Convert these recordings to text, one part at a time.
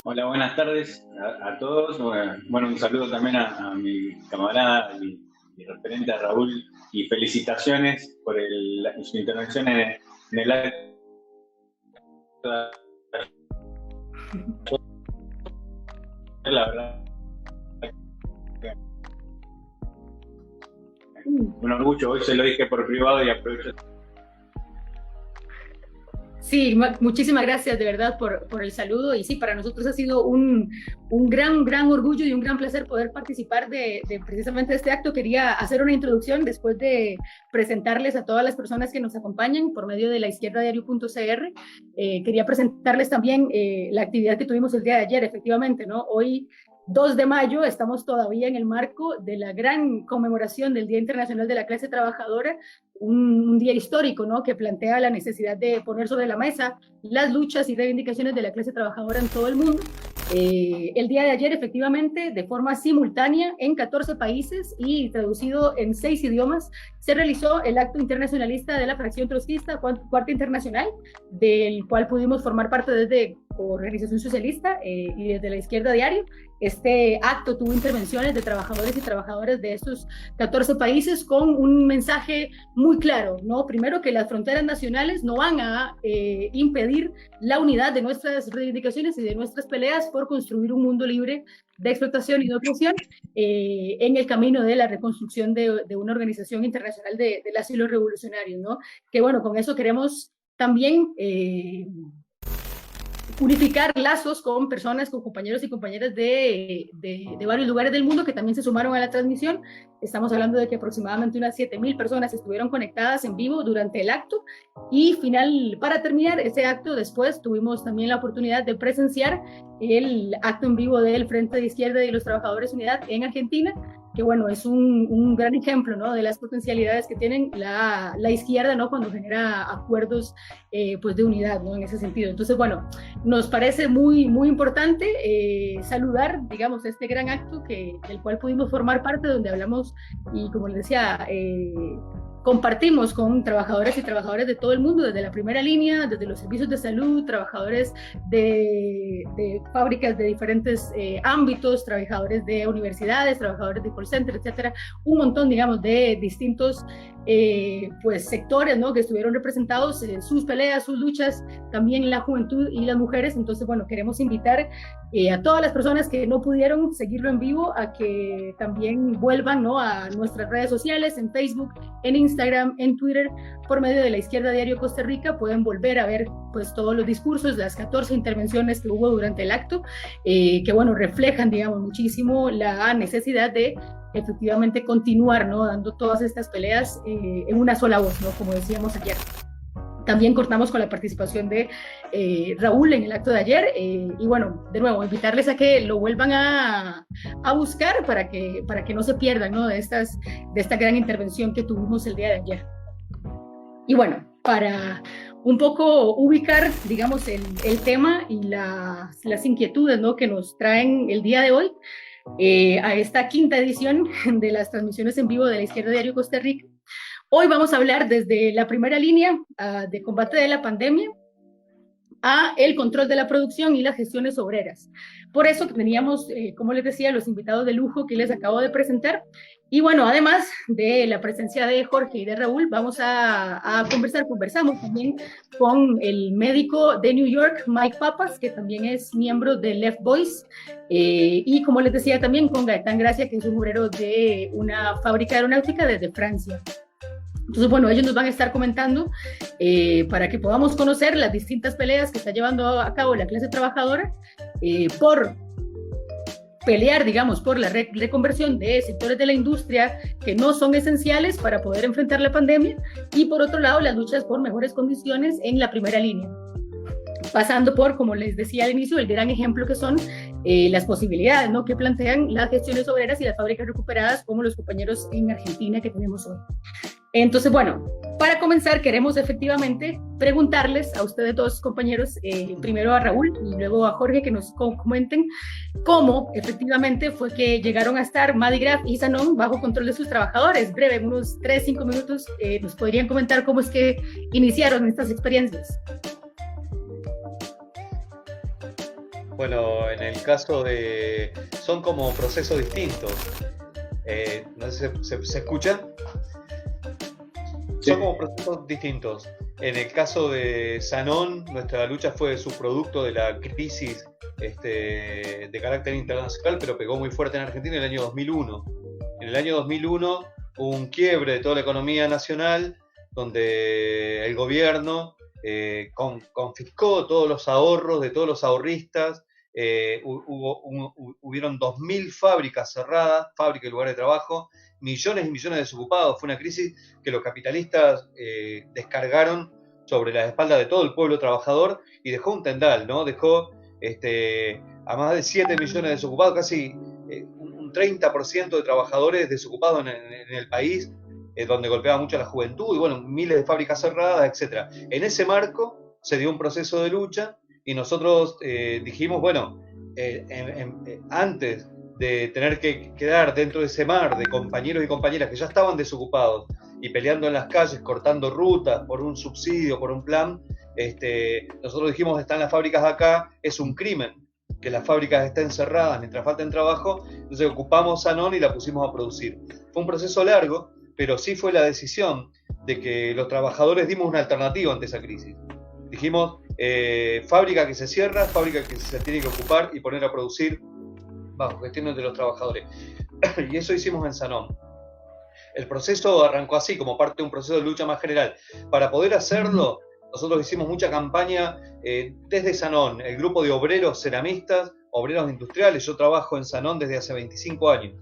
Hola, buenas tardes a todos. Bueno, un saludo también a mi camarada y referente a Raúl y felicitaciones por su intervención en el acto. La verdad, un orgullo. Hoy se lo dije por privado y aprovecho. Sí, muchísimas gracias de verdad por el saludo y sí, para nosotros ha sido un gran orgullo y un gran placer poder participar de precisamente este acto. Quería hacer una introducción después de presentarles a todas las personas que nos acompañan por medio de laizquierdadiario.cr. Quería presentarles también la actividad que tuvimos el día de ayer, efectivamente, ¿no? Hoy 2 de mayo, estamos todavía en el marco de la gran conmemoración del Día Internacional de la Clase Trabajadora, un día histórico, ¿no? Que plantea la necesidad de poner sobre la mesa las luchas y reivindicaciones de la clase trabajadora en todo el mundo. El día de ayer, efectivamente, de forma simultánea en 14 países y traducido en 6 idiomas, se realizó el acto internacionalista de la fracción trotskista, Cuarta Internacional, del cual pudimos formar parte desde Organización Socialista y desde La Izquierda Diario. Este acto tuvo intervenciones de trabajadores y trabajadoras de estos 14 países con un mensaje muy claro, ¿no? Primero, que las fronteras nacionales no van a impedir la unidad de nuestras reivindicaciones y de nuestras peleas por construir un mundo libre de explotación y de opresión en el camino de la reconstrucción de una organización internacional del asilo revolucionario, ¿no? Que bueno, con eso queremos también unificar lazos con personas, con compañeros y compañeras de varios lugares del mundo que también se sumaron a la transmisión. Estamos hablando de que aproximadamente unas 7,000 personas estuvieron conectadas en vivo durante el acto y para terminar ese acto, después tuvimos también la oportunidad de presenciar el acto en vivo del Frente de Izquierda y los Trabajadores Unidad en Argentina, que bueno, es un gran ejemplo, ¿no? De las potencialidades que tienen la izquierda, ¿no? Cuando genera acuerdos pues de unidad, ¿no? En ese sentido. Entonces, bueno, nos parece muy importante saludar, digamos, este gran acto del cual pudimos formar parte, donde hablamos y, como les decía, compartimos con trabajadores y trabajadoras de todo el mundo, desde la primera línea, desde los servicios de salud, trabajadores de fábricas de diferentes ámbitos, trabajadores de universidades, trabajadores de call center, etcétera, un montón, digamos, de distintos pues sectores, ¿no? Que estuvieron representados en sus peleas, sus luchas, también la juventud y las mujeres. Entonces, bueno, queremos invitar a todas las personas que no pudieron seguirlo en vivo a que también vuelvan, ¿no? A nuestras redes sociales, en Facebook, en Instagram, en Twitter, por medio de La Izquierda Diario Costa Rica. Pueden volver a ver pues todos los discursos, las 14 intervenciones que hubo durante el acto, que bueno, reflejan, digamos, muchísimo la necesidad de efectivamente continuar, ¿no? Dando todas estas peleas en una sola voz, ¿no? Como decíamos ayer. También cortamos con la participación de Raúl en el acto de ayer y bueno, de nuevo, invitarles a que lo vuelvan a buscar para que no se pierdan, ¿no? de esta gran intervención que tuvimos el día de ayer. Y bueno, para un poco ubicar, digamos, el tema y las inquietudes, ¿no? Que nos traen el día de hoy, a esta quinta edición de las transmisiones en vivo de La Izquierda Diario Costa Rica. Hoy vamos a hablar desde la primera línea de combate de la pandemia a el control de la producción y las gestiones obreras. Por eso teníamos, como les decía, los invitados de lujo que les acabo de presentar. Y bueno, además de la presencia de Jorge y de Raúl, vamos a conversamos también con el médico de New York, Mike Papas, que también es miembro de Left Voice, y como les decía, también con Gaetán Gracia, que es un obrero de una fábrica aeronáutica desde Francia. Entonces, bueno, ellos nos van a estar comentando para que podamos conocer las distintas peleas que está llevando a cabo la clase trabajadora por pelear, digamos, por la reconversión de sectores de la industria que no son esenciales para poder enfrentar la pandemia, y por otro lado, las luchas por mejores condiciones en la primera línea, pasando por, como les decía al inicio, el gran ejemplo que son las posibilidades, ¿no? Que plantean las gestiones obreras y las fábricas recuperadas, como los compañeros en Argentina que tenemos hoy. Entonces, bueno, para comenzar, queremos efectivamente preguntarles a ustedes dos, compañeros, primero a Raúl y luego a Jorge, que nos comenten cómo efectivamente fue que llegaron a estar Madigraf y Sanón bajo control de sus trabajadores. Breve, en unos 3-5 minutos, nos podrían comentar cómo es que iniciaron estas experiencias. Bueno, en el caso de... son como procesos distintos. No sé si se escuchan. Sí. Son como procesos distintos. En el caso de Sanón, nuestra lucha fue subproducto de la crisis de carácter internacional, pero pegó muy fuerte en Argentina en el año 2001. En el año 2001 hubo un quiebre de toda la economía nacional, donde el gobierno confiscó todos los ahorros de todos los ahorristas. Hubieron 2.000 fábricas cerradas, fábricas y lugares de trabajo, millones y millones de desocupados. Fue una crisis que los capitalistas descargaron sobre la espalda de todo el pueblo trabajador y dejó un tendal, ¿no? Dejó a más de 7 millones de desocupados, casi un 30% de trabajadores desocupados en el país, donde golpeaba mucho a la juventud y bueno, miles de fábricas cerradas, etc. En ese marco se dio un proceso de lucha y nosotros dijimos, bueno, antes de tener que quedar dentro de ese mar de compañeros y compañeras que ya estaban desocupados y peleando en las calles, cortando rutas por un subsidio, por un plan, nosotros dijimos, están las fábricas acá, es un crimen que las fábricas estén cerradas mientras falten trabajo, entonces ocupamos Sanón y la pusimos a producir. Fue un proceso largo, pero sí fue la decisión de que los trabajadores dimos una alternativa ante esa crisis. Dijimos, fábrica que se cierra, fábrica que se tiene que ocupar y poner a producir bajo gestiones de los trabajadores. Y eso hicimos en Sanón. El proceso arrancó así, como parte de un proceso de lucha más general. Para poder hacerlo, nosotros hicimos mucha campaña desde Sanón, el grupo de obreros ceramistas, obreros industriales. Yo trabajo en Sanón desde hace 25 años.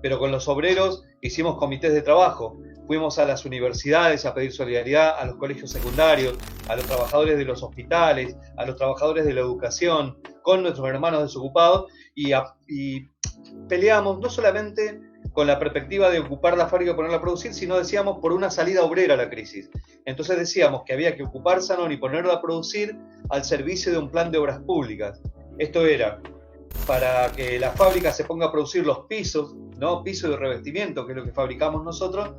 Pero con los obreros hicimos comités de trabajo. Fuimos a las universidades a pedir solidaridad, a los colegios secundarios, a los trabajadores de los hospitales, a los trabajadores de la educación, con nuestros hermanos desocupados y peleamos no solamente con la perspectiva de ocupar la fábrica y ponerla a producir, sino decíamos por una salida obrera a la crisis. Entonces decíamos que había que ocupar Sanón y ponerla a producir al servicio de un plan de obras públicas. Esto era para que la fábrica se ponga a producir los pisos, ¿no? Piso de revestimiento, que es lo que fabricamos nosotros,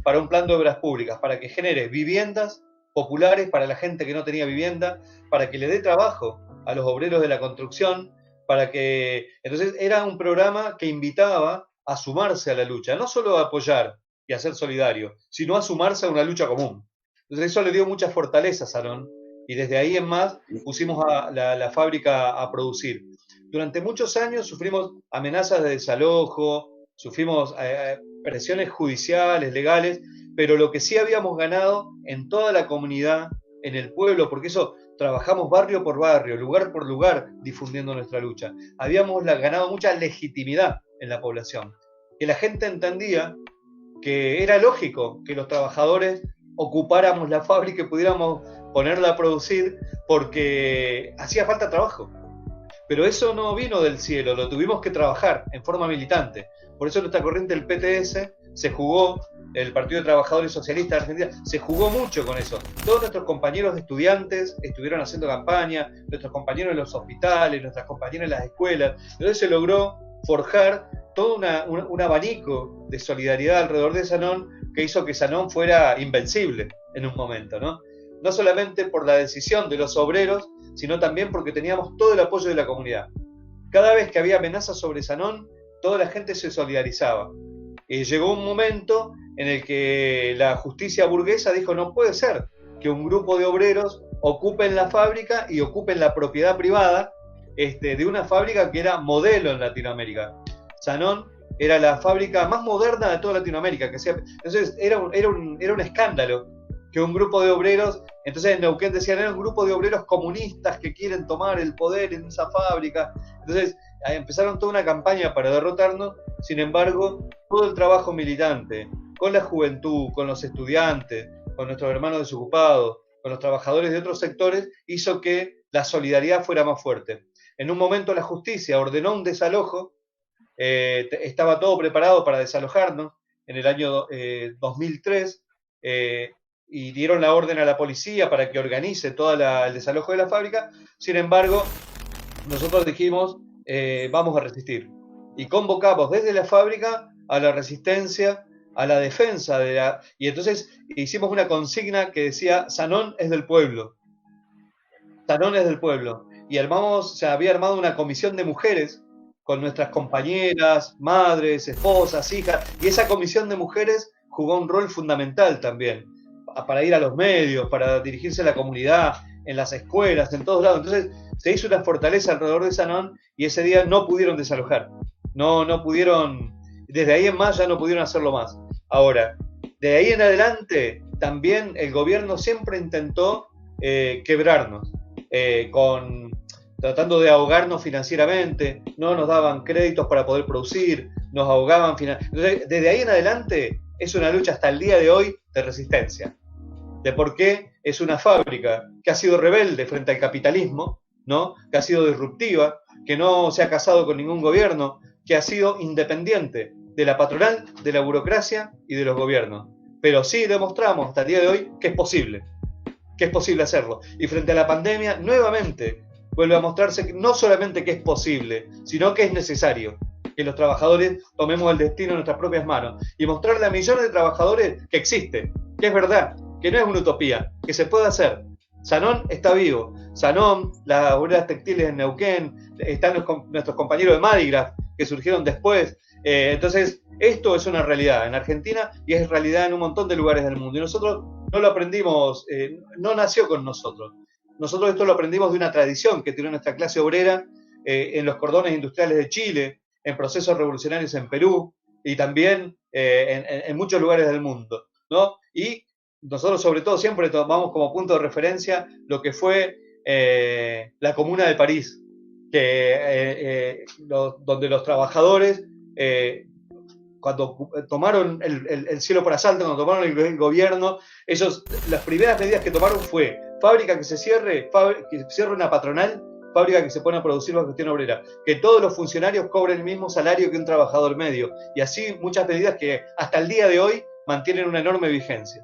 para un plan de obras públicas, para que genere viviendas populares para la gente que no tenía vivienda, para que le dé trabajo a los obreros de la construcción, para que... Entonces era un programa que invitaba a sumarse a la lucha, no solo a apoyar y a ser solidario, sino a sumarse a una lucha común. Entonces eso le dio mucha fortaleza a Sanón, y desde ahí en más pusimos a la fábrica a producir. Durante muchos años sufrimos amenazas de desalojo, sufrimos presiones judiciales, legales, pero lo que sí habíamos ganado en toda la comunidad, en el pueblo, porque eso trabajamos barrio por barrio, lugar por lugar, difundiendo nuestra lucha. Habíamos ganado mucha legitimidad en la población, que la gente entendía que era lógico que los trabajadores ocupáramos la fábrica y pudiéramos ponerla a producir porque hacía falta trabajo. Pero eso no vino del cielo, lo tuvimos que trabajar en forma militante. Por eso nuestra corriente, el PTS, se jugó, el Partido de Trabajadores Socialistas de Argentina, se jugó mucho con eso. Todos nuestros compañeros de estudiantes estuvieron haciendo campaña, nuestros compañeros en los hospitales, nuestras compañeras en las escuelas. Entonces se logró forjar todo un abanico de solidaridad alrededor de Sanón que hizo que Sanón fuera invencible en un momento, ¿no? No solamente por la decisión de los obreros, sino también porque teníamos todo el apoyo de la comunidad. Cada vez que había amenazas sobre Sanón, toda la gente se solidarizaba. Llegó un momento en el que la justicia burguesa dijo, no puede ser que un grupo de obreros ocupen la fábrica y ocupen la propiedad privada de una fábrica que era modelo en Latinoamérica. Sanón era la fábrica más moderna de toda Latinoamérica. Entonces era un escándalo que un grupo de obreros, entonces en Neuquén decían, era un grupo de obreros comunistas que quieren tomar el poder en esa fábrica. Entonces empezaron toda una campaña para derrotarnos. Sin embargo, todo el trabajo militante, con la juventud, con los estudiantes, con nuestros hermanos desocupados, con los trabajadores de otros sectores, hizo que la solidaridad fuera más fuerte. En un momento la justicia ordenó un desalojo, estaba todo preparado para desalojarnos en el año 2003, y dieron la orden a la policía para que organice todo el desalojo de la fábrica. Sin embargo, nosotros dijimos, vamos a resistir. Y convocamos desde la fábrica a la resistencia, a la defensa y entonces hicimos una consigna que decía, Sanón es del pueblo. Sanón es del pueblo. y se había armado una comisión de mujeres con nuestras compañeras, madres, esposas, hijas, y esa comisión de mujeres jugó un rol fundamental también, para ir a los medios, para dirigirse a la comunidad, en las escuelas, en todos lados. Entonces se hizo una fortaleza alrededor de Sanón y ese día no pudieron desalojar, no pudieron, desde ahí en más ya no pudieron hacerlo más. Ahora, de ahí en adelante, también el gobierno siempre intentó quebrarnos, tratando de ahogarnos financieramente, no nos daban créditos para poder producir, nos ahogaban Entonces, desde ahí en adelante es una lucha hasta el día de hoy de resistencia, de por qué es una fábrica que ha sido rebelde frente al capitalismo, ¿no? Que ha sido disruptiva, que no se ha casado con ningún gobierno, que ha sido independiente de la patronal, de la burocracia y de los gobiernos. Pero sí demostramos hasta el día de hoy que es posible hacerlo. Y frente a la pandemia, nuevamente vuelve a mostrarse que no solamente que es posible, sino que es necesario que los trabajadores tomemos el destino en nuestras propias manos y mostrarle a millones de trabajadores que existe, que es verdad, que no es una utopía, que se puede hacer. Sanón está vivo. Sanón, las obreras textiles en Neuquén, están nuestros compañeros de Madigraf que surgieron después. Entonces, esto es una realidad en Argentina y es realidad en un montón de lugares del mundo. Y nosotros no lo aprendimos, no nació con nosotros. Nosotros esto lo aprendimos de una tradición que tiene nuestra clase obrera en los cordones industriales de Chile, en procesos revolucionarios en Perú y también en muchos lugares del mundo, ¿no? Y nosotros sobre todo siempre tomamos como punto de referencia lo que fue la Comuna de París, donde los trabajadores, cuando tomaron el cielo por asalto, cuando tomaron el gobierno, las primeras medidas que tomaron fue fábrica que se cierre una patronal, fábrica que se pone a producir bajo gestión obrera, que todos los funcionarios cobren el mismo salario que un trabajador medio, y así muchas medidas que hasta el día de hoy mantienen una enorme vigencia.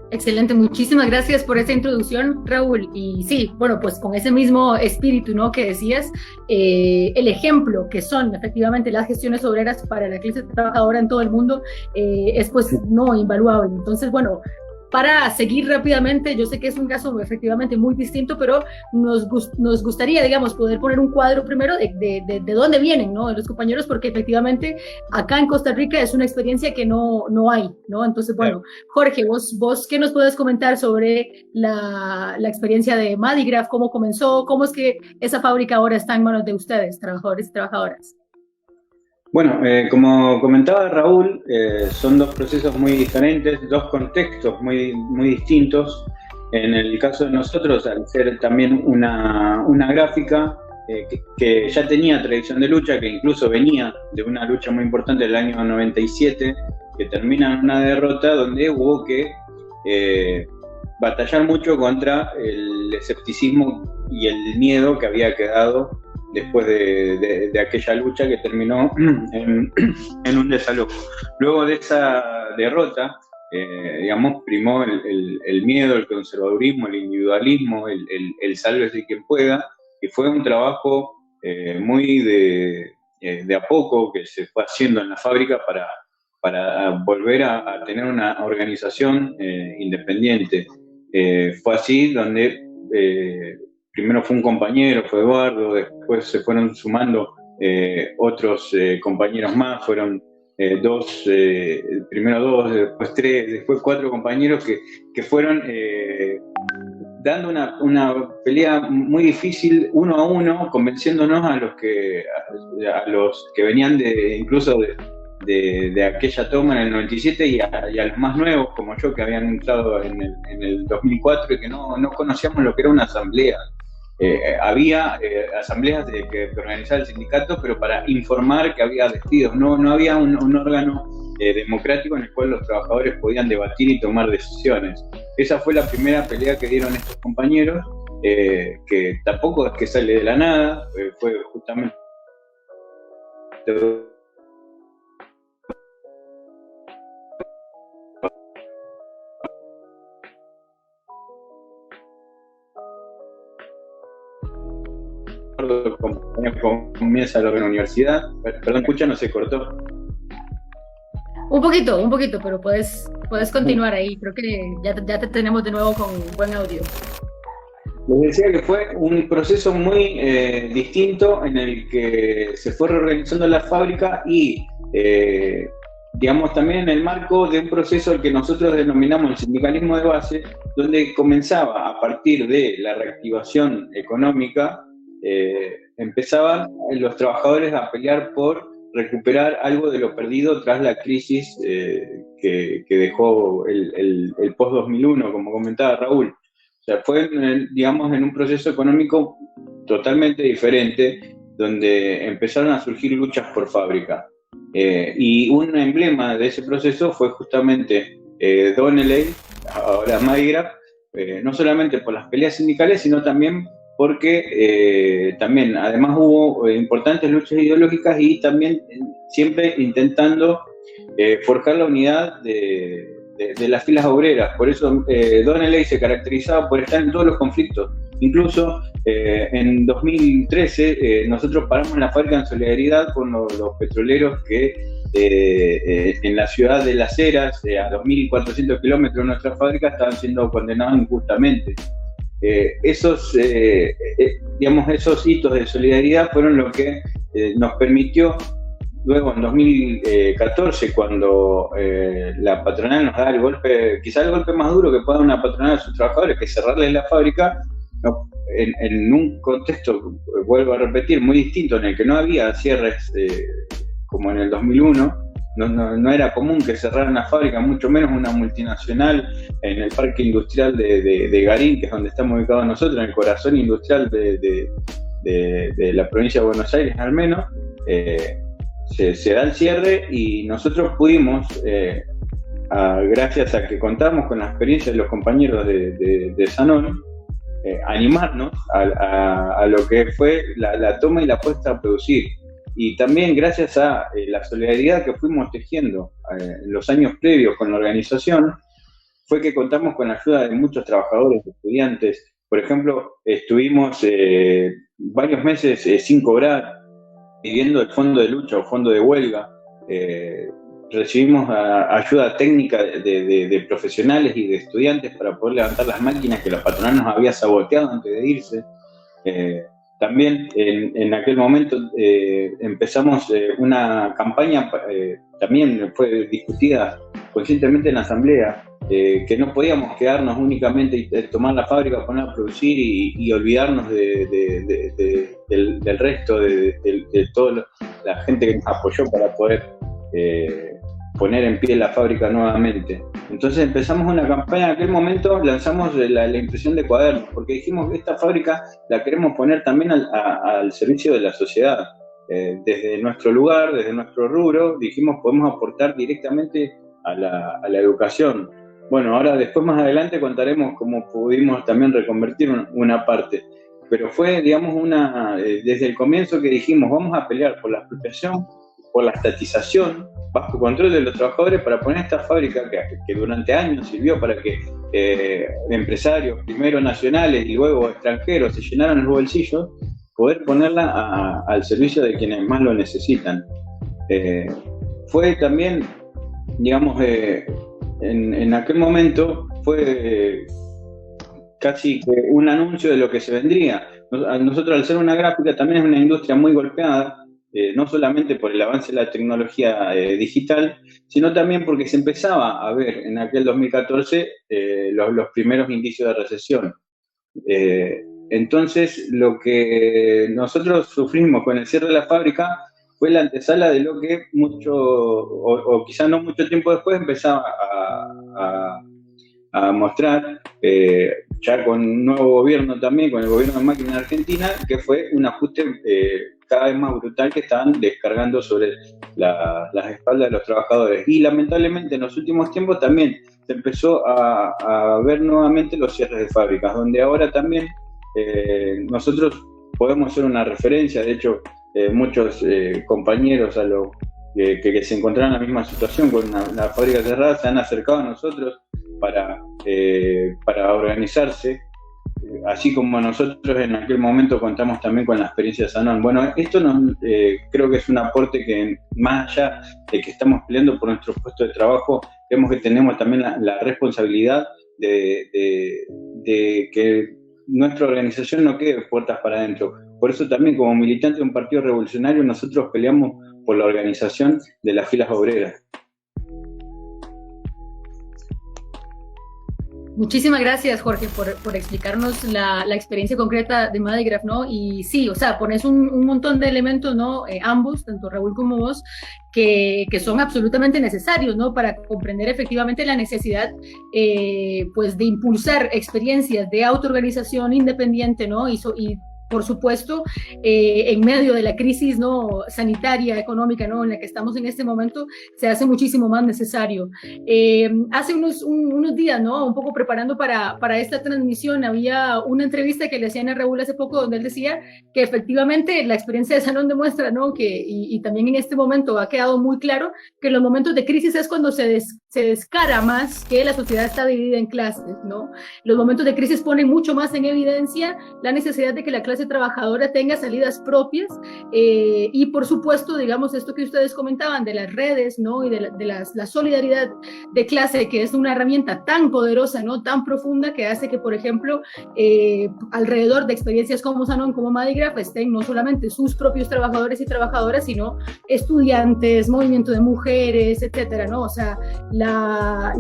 Excelente, muchísimas gracias por esa introducción, Raúl. Y sí, bueno, pues con ese mismo espíritu, ¿no?, que decías, el ejemplo que son efectivamente las gestiones obreras para la clase trabajadora en todo el mundo es pues no invaluable. Entonces, bueno, para seguir rápidamente, yo sé que es un caso efectivamente muy distinto, pero nos gustaría, digamos, poder poner un cuadro primero de dónde vienen, ¿no?, de los compañeros, porque efectivamente acá en Costa Rica es una experiencia que no hay, ¿no? Entonces, bueno, Jorge, vos ¿qué nos puedes comentar sobre la experiencia de Madigraf? ¿Cómo comenzó? ¿Cómo es que esa fábrica ahora está en manos de ustedes, trabajadores y trabajadoras? Bueno, como comentaba Raúl, son dos procesos muy diferentes, dos contextos muy distintos. En el caso de nosotros, al ser también una gráfica que ya tenía tradición de lucha, que incluso venía de una lucha muy importante del año 97, que termina en una derrota donde hubo que batallar mucho contra el escepticismo y el miedo que había quedado después de aquella lucha que terminó en un desalojo. Luego de esa derrota, digamos, primó el miedo, el conservadurismo, el individualismo, el sálvese quien pueda, y fue un trabajo muy de a poco que se fue haciendo en la fábrica para volver a tener una organización independiente. Fue así donde primero fue un compañero, fue Eduardo, después se fueron sumando otros compañeros más, fueron primero dos, después tres, después cuatro compañeros que fueron dando una pelea muy difícil uno a uno, convenciéndonos a los que venían incluso de aquella toma en el 97 y a los más nuevos como yo, que habían entrado en el 2004 y que no conocíamos lo que era una asamblea. Había asambleas que organizaba el sindicato, pero para informar que había despidos, no había un órgano democrático en el cual los trabajadores podían debatir y tomar decisiones. Esa fue la primera pelea que dieron estos compañeros, que tampoco es que sale de la nada, fue justamente el compañero comienza en la universidad. Perdón, escucha, no se cortó. Un poquito, pero puedes Puedes continuar ahí, creo que ya te tenemos de nuevo con buen audio. Les decía que fue un proceso muy distinto en el que se fue reorganizando la fábrica y, digamos, también en el marco de un proceso al que nosotros denominamos el sindicalismo de base, donde comenzaba a partir de la reactivación económica, empezaban los trabajadores a pelear por recuperar algo de lo perdido tras la crisis que dejó el post-2001, como comentaba Raúl. O sea, fue, digamos, en un proceso económico totalmente diferente, donde empezaron a surgir luchas por fábrica. Y un emblema de ese proceso fue justamente Donnelley, ahora Maygraf, no solamente por las peleas sindicales, sino también porque también, además, hubo importantes luchas ideológicas y también siempre intentando forjar la unidad de las filas obreras. Por eso Donnelley se caracterizaba por estar en todos los conflictos. Incluso en 2013 nosotros paramos la fábrica en solidaridad con los petroleros que en la ciudad de Las Heras, a 2.400 kilómetros de nuestra fábrica, estaban siendo condenados injustamente. Esos hitos de solidaridad fueron lo que nos permitió luego en 2014, cuando la patronal nos da el golpe, quizá el golpe más duro que pueda dar una patronal a sus trabajadores, que es cerrarles la fábrica, en un contexto, vuelvo a repetir, muy distinto, en el que no había cierres como en el 2001, no era común que cerraran la fábrica, mucho menos una multinacional en el parque industrial de Garín, que es donde estamos ubicados nosotros, en el corazón industrial de la provincia de Buenos Aires al menos. Se da el cierre y nosotros pudimos, gracias a que contamos con la experiencia de los compañeros de Sanón, animarnos a lo que fue la toma y la puesta a producir. Y también gracias a la solidaridad que fuimos tejiendo en los años previos con la organización, fue que contamos con la ayuda de muchos trabajadores, estudiantes. Por ejemplo, estuvimos varios meses sin cobrar, pidiendo el fondo de lucha o fondo de huelga. Recibimos ayuda técnica de profesionales y de estudiantes para poder levantar las máquinas que la patronal nos había saboteado antes de irse. También en aquel momento empezamos una campaña, también fue discutida conscientemente en la asamblea, que no podíamos quedarnos únicamente y tomar la fábrica, poner a producir y olvidarnos del resto, de toda la gente que nos apoyó para poder poner en pie la fábrica nuevamente. Entonces empezamos una campaña, en aquel momento lanzamos la impresión de cuadernos, porque dijimos que esta fábrica la queremos poner también al servicio de la sociedad. Desde nuestro lugar, desde nuestro rubro, dijimos podemos aportar directamente a la educación. Bueno, ahora después más adelante contaremos cómo pudimos también reconvertir una parte, pero fue, digamos, desde el comienzo que dijimos vamos a pelear por la expropiación, por la estatización, bajo control de los trabajadores, para poner esta fábrica que durante años sirvió para que empresarios, primero nacionales y luego extranjeros, se llenaran los bolsillos, poder ponerla al servicio de quienes más lo necesitan. Fue también, digamos, en aquel momento fue casi un anuncio de lo que se vendría. Nosotros, al ser una gráfica, también es una industria muy golpeada, no solamente por el avance de la tecnología digital, sino también porque se empezaba a ver en aquel 2014 los primeros indicios de recesión. Entonces, lo que nosotros sufrimos con el cierre de la fábrica fue la antesala de lo que o quizá no mucho tiempo después empezaba a mostrar, ya con un nuevo gobierno también, con el gobierno de Macri en Argentina, que fue un ajuste cada vez más brutal que estaban descargando sobre las espaldas de los trabajadores. Y lamentablemente en los últimos tiempos también se empezó a ver nuevamente los cierres de fábricas, donde ahora también nosotros podemos ser una referencia. De hecho, muchos compañeros que se encontraban en la misma situación con la fábrica cerrada se han acercado a nosotros para organizarse, así como nosotros en aquel momento contamos también con la experiencia de Sanón. Bueno, esto creo que es un aporte que, más allá de que estamos peleando por nuestro puesto de trabajo, creemos que tenemos también la responsabilidad de que nuestra organización no quede puertas para adentro. Por eso también como militante de un partido revolucionario nosotros peleamos por la organización de las filas obreras. Muchísimas gracias, Jorge, por explicarnos la experiencia concreta de Madigraf, ¿no? Y sí, o sea, pones un montón de elementos, ¿no? Ambos, tanto Raúl como vos, que son absolutamente necesarios, ¿no? Para comprender efectivamente la necesidad, pues, de impulsar experiencias de autoorganización independiente, ¿no? Y por supuesto, en medio de la crisis, ¿no?, sanitaria, económica, ¿no?, en la que estamos en este momento, se hace muchísimo más necesario. Hace unos días, ¿no?, un poco preparando para esta transmisión, había una entrevista que le hacían a Raúl hace poco donde él decía que efectivamente la experiencia de Sanón demuestra, ¿no?, y también en este momento ha quedado muy claro que en los momentos de crisis es cuando se descara más que la sociedad está dividida en clases, ¿no? Los momentos de crisis ponen mucho más en evidencia la necesidad de que la clase trabajadora tenga salidas propias, y por supuesto, digamos, esto que ustedes comentaban de las redes, ¿no?, y de la solidaridad de clase, que es una herramienta tan poderosa, ¿no?, tan profunda, que hace que, por ejemplo, alrededor de experiencias como Sanón, como Madigraf, estén no solamente sus propios trabajadores y trabajadoras, sino estudiantes, movimiento de mujeres, etcétera, ¿no? O sea, la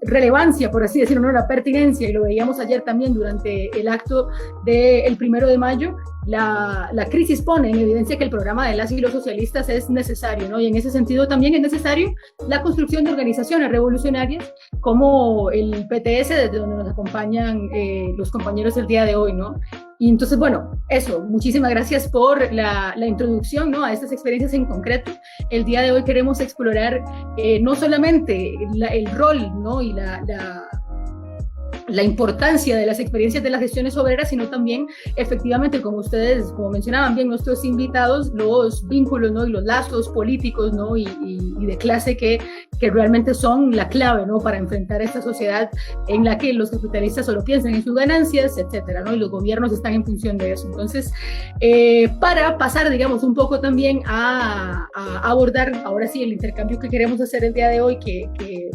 relevancia, por así decirlo, ¿no?, la pertinencia, y lo veíamos ayer también durante el acto del 1 de mayo, la crisis pone en evidencia que el programa de las y los socialistas es necesario, ¿no? Y en ese sentido también es necesario la construcción de organizaciones revolucionarias como el PTS, desde donde nos acompañan los compañeros el día de hoy, ¿no? Y entonces, bueno, eso, muchísimas gracias por la introducción, ¿no?, a estas experiencias en concreto. El día de hoy queremos explorar no solamente el rol, ¿no?, y la importancia de las experiencias de las gestiones obreras, sino también, efectivamente, como ustedes, como mencionaban bien nuestros invitados, los vínculos, ¿no?, y los lazos políticos, ¿no?, y de clase que realmente son la clave, ¿no?, para enfrentar esta sociedad en la que los capitalistas solo piensan en sus ganancias, etcétera, ¿no?, y los gobiernos están en función de eso. Entonces, para pasar, digamos, un poco también a abordar, ahora sí, el intercambio que queremos hacer el día de hoy, que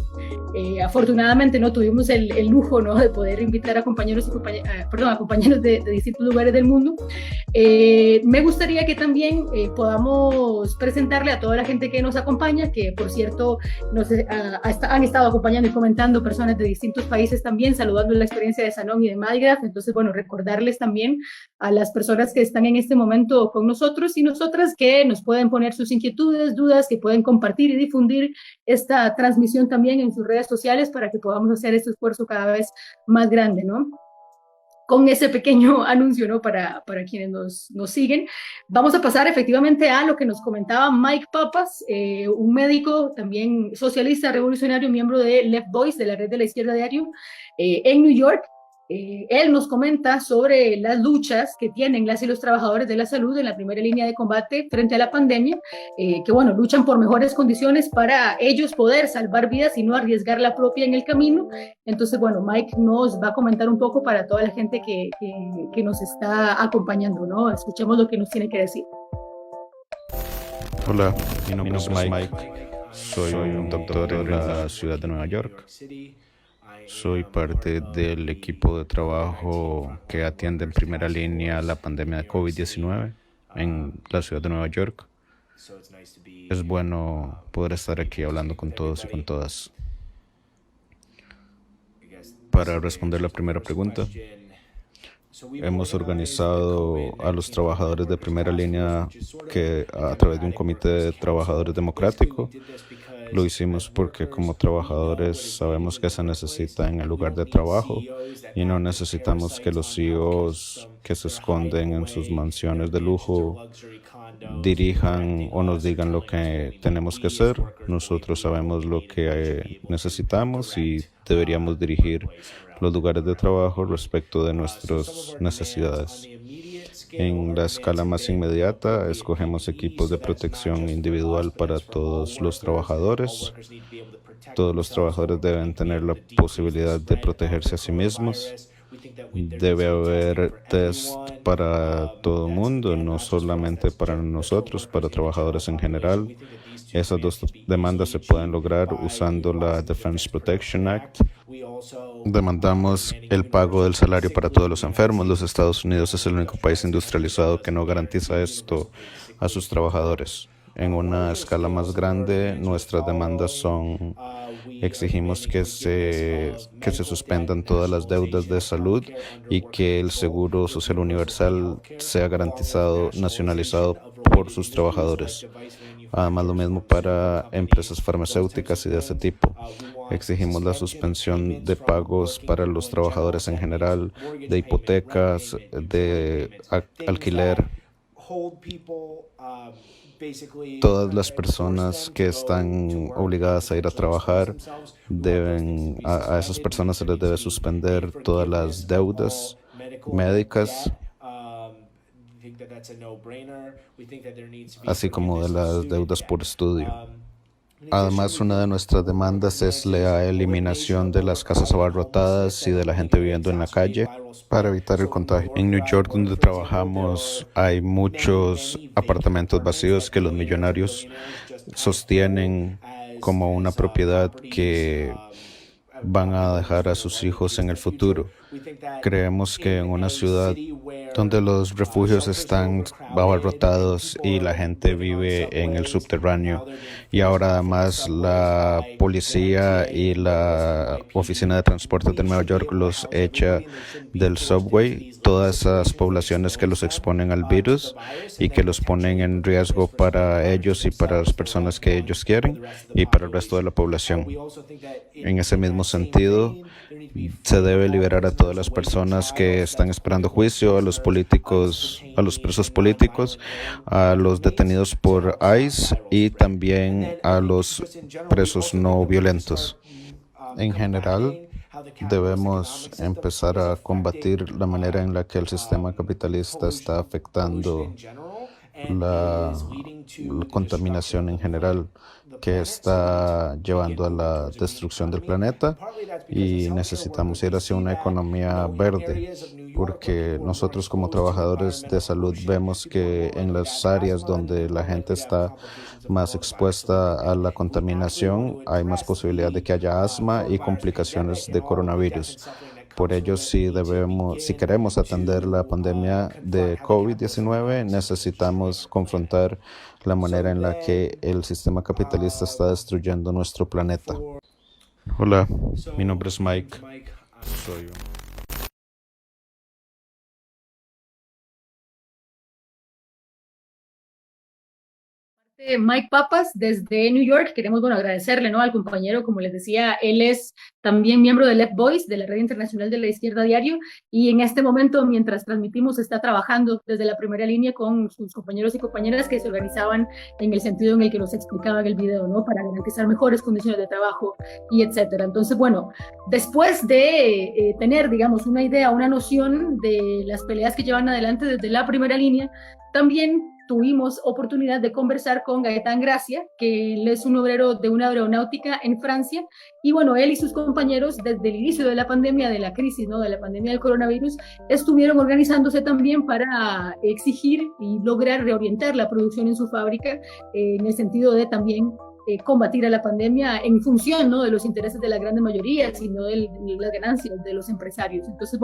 afortunadamente no tuvimos el lujo, ¿no?, de poder invitar a compañeros a compañeros de distintos lugares del mundo. Me gustaría que también podamos presentarle a toda la gente que nos acompaña, que por cierto han estado acompañando y comentando personas de distintos países también, saludando la experiencia de Sanón y de Madigraf. Entonces, bueno, recordarles también a las personas que están en este momento con nosotros y nosotras que nos pueden poner sus inquietudes, dudas, que pueden compartir y difundir esta transmisión también en sus redes sociales para que podamos hacer este esfuerzo cada vez más grande, ¿no? Con ese pequeño anuncio, ¿no?, para quienes nos siguen, vamos a pasar efectivamente a lo que nos comentaba Mike Papas, un médico también socialista, revolucionario, miembro de Left Voice, de la Red de la Izquierda Diario, en New York. Él nos comenta sobre las luchas que tienen las y los trabajadores de la salud en la primera línea de combate frente a la pandemia, que bueno, luchan por mejores condiciones para ellos poder salvar vidas y no arriesgar la propia en el camino. Entonces, bueno, Mike nos va a comentar un poco para toda la gente que nos está acompañando, ¿no? Escuchemos lo que nos tiene que decir. Hola, mi nombre es Mike. Soy un doctor en la ciudad de Nueva York. Soy parte del equipo de trabajo que atiende en primera línea la pandemia de COVID-19 en la ciudad de Nueva York. Es bueno poder estar aquí hablando con todos y con todas. Para responder la primera pregunta, hemos organizado a los trabajadores de primera línea que a través de un comité de trabajadores democrático. Lo hicimos porque como trabajadores sabemos que se necesita en el lugar de trabajo y no necesitamos que los CEOs que se esconden en sus mansiones de lujo dirijan o nos digan lo que tenemos que hacer. Nosotros sabemos lo que necesitamos y deberíamos dirigir los lugares de trabajo respecto de nuestras necesidades. En la escala más inmediata, escogemos equipos de protección individual para todos los trabajadores. Todos los trabajadores deben tener la posibilidad de protegerse a sí mismos Debe haber test para todo el mundo, no solamente para nosotros, para trabajadores en general. Esas dos demandas se pueden lograr usando la Defense Protection Act. Demandamos el pago del salario para todos los enfermos. Los Estados Unidos es el único país industrializado que no garantiza esto a sus trabajadores. En una escala más grande, nuestras demandas son: exigimos que se suspendan todas las deudas de salud y que el Seguro Social Universal sea garantizado, nacionalizado por sus trabajadores. Además, lo mismo para empresas farmacéuticas y de ese tipo. Exigimos la suspensión de pagos para los trabajadores en general, de hipotecas, de alquiler. Todas las personas que están obligadas a ir a trabajar, a esas personas se les debe suspender todas las deudas médicas, así como de las deudas por estudio. Además, una de nuestras demandas es la eliminación de las casas abarrotadas y de la gente viviendo en la calle para evitar el contagio. En New York, donde trabajamos, hay muchos apartamentos vacíos que los millonarios sostienen como una propiedad que van a dejar a sus hijos en el futuro. Creemos que en una ciudad donde los refugios están abarrotados y la gente vive en el subterráneo, y ahora además la policía y la oficina de transportes de Nueva York los echa del subway, todas esas poblaciones que los exponen al virus y que los ponen en riesgo para ellos y para las personas que ellos quieren y para el resto de la población. En ese mismo sentido, se debe liberar a todas las personas que están esperando juicio, a los políticos, a los presos políticos, a los detenidos por ICE y también a los presos no violentos. En general, debemos empezar a combatir la manera en la que el sistema capitalista está afectando la contaminación en general, que está llevando a la destrucción del planeta, y necesitamos ir hacia una economía verde, porque nosotros como trabajadores de salud vemos que en las áreas donde la gente está más expuesta a la contaminación hay más posibilidad de que haya asma y complicaciones de coronavirus. Por ello, si queremos atender la pandemia de COVID-19, necesitamos confrontar la manera en la que el sistema capitalista está destruyendo nuestro planeta. Hola, mi nombre es Mike. Soy Mike Papas desde New York. Queremos, agradecerle, ¿no?, al compañero. Como les decía, él es también miembro de Left Voice, de la Red Internacional de la Izquierda Diario, y en este momento, mientras transmitimos, está trabajando desde la primera línea con sus compañeros y compañeras que se organizaban en el sentido en el que nos explicaba en el video, ¿no?, para garantizar mejores condiciones de trabajo y etcétera. Entonces, después de tener, digamos, una idea, una noción de las peleas que llevan adelante desde la primera línea, también tuvimos oportunidad de conversar con Gaetán Gracia, que él es un obrero de una aeronáutica en Francia, y él y sus compañeros desde el inicio de la pandemia, de la crisis, ¿no?, de la pandemia del coronavirus, estuvieron organizándose también para exigir y lograr reorientar la producción en su fábrica, en el sentido de también combatir a la pandemia en función, ¿no?, de los intereses de la gran mayoría, sino de las ganancias de los empresarios. Entonces,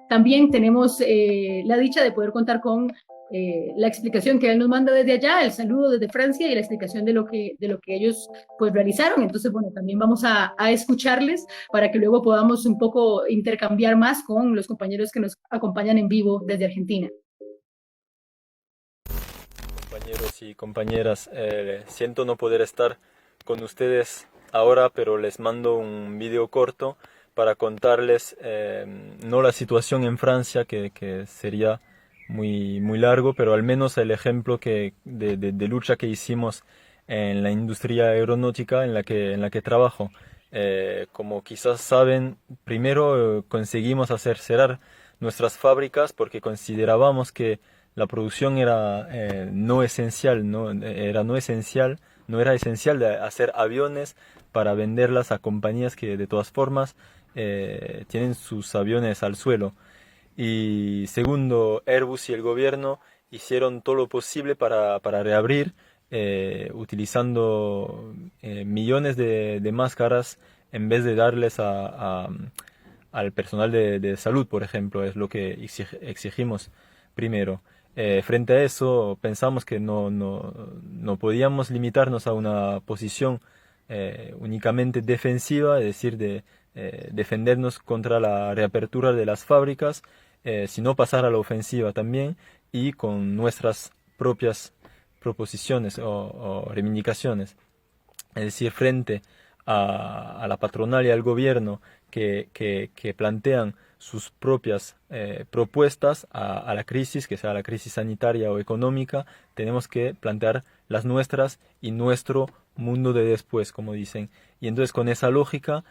también tenemos la dicha de poder contar con la explicación que él nos manda desde allá, el saludo desde Francia y la explicación de lo que ellos realizaron. Entonces, también vamos a escucharles para que luego podamos un poco intercambiar más con los compañeros que nos acompañan en vivo desde Argentina. Compañeros y compañeras, siento no poder estar con ustedes ahora, pero les mando un video corto para contarles no la situación en Francia, que sería muy largo, pero al menos el ejemplo de lucha que hicimos en la industria aeronáutica en la que trabajo. Como quizás saben, primero conseguimos hacer cerrar nuestras fábricas porque considerábamos que la producción era no era esencial de hacer aviones para venderlas a compañías que de todas formas tienen sus aviones al suelo. Y segundo, Airbus y el gobierno hicieron todo lo posible para reabrir, utilizando millones de máscaras en vez de darles al personal de salud, por ejemplo, es lo que exigimos primero. Frente a eso, pensamos que no podíamos limitarnos a una posición únicamente defensiva, es decir, de defendernos contra la reapertura de las fábricas, sino pasar a la ofensiva también y con nuestras propias proposiciones o reivindicaciones. Es decir, frente a la patronal y al gobierno que plantean sus propias propuestas a la crisis, que sea la crisis sanitaria o económica, tenemos que plantear las nuestras y nuestro mundo de después, como dicen. Y entonces con esa lógica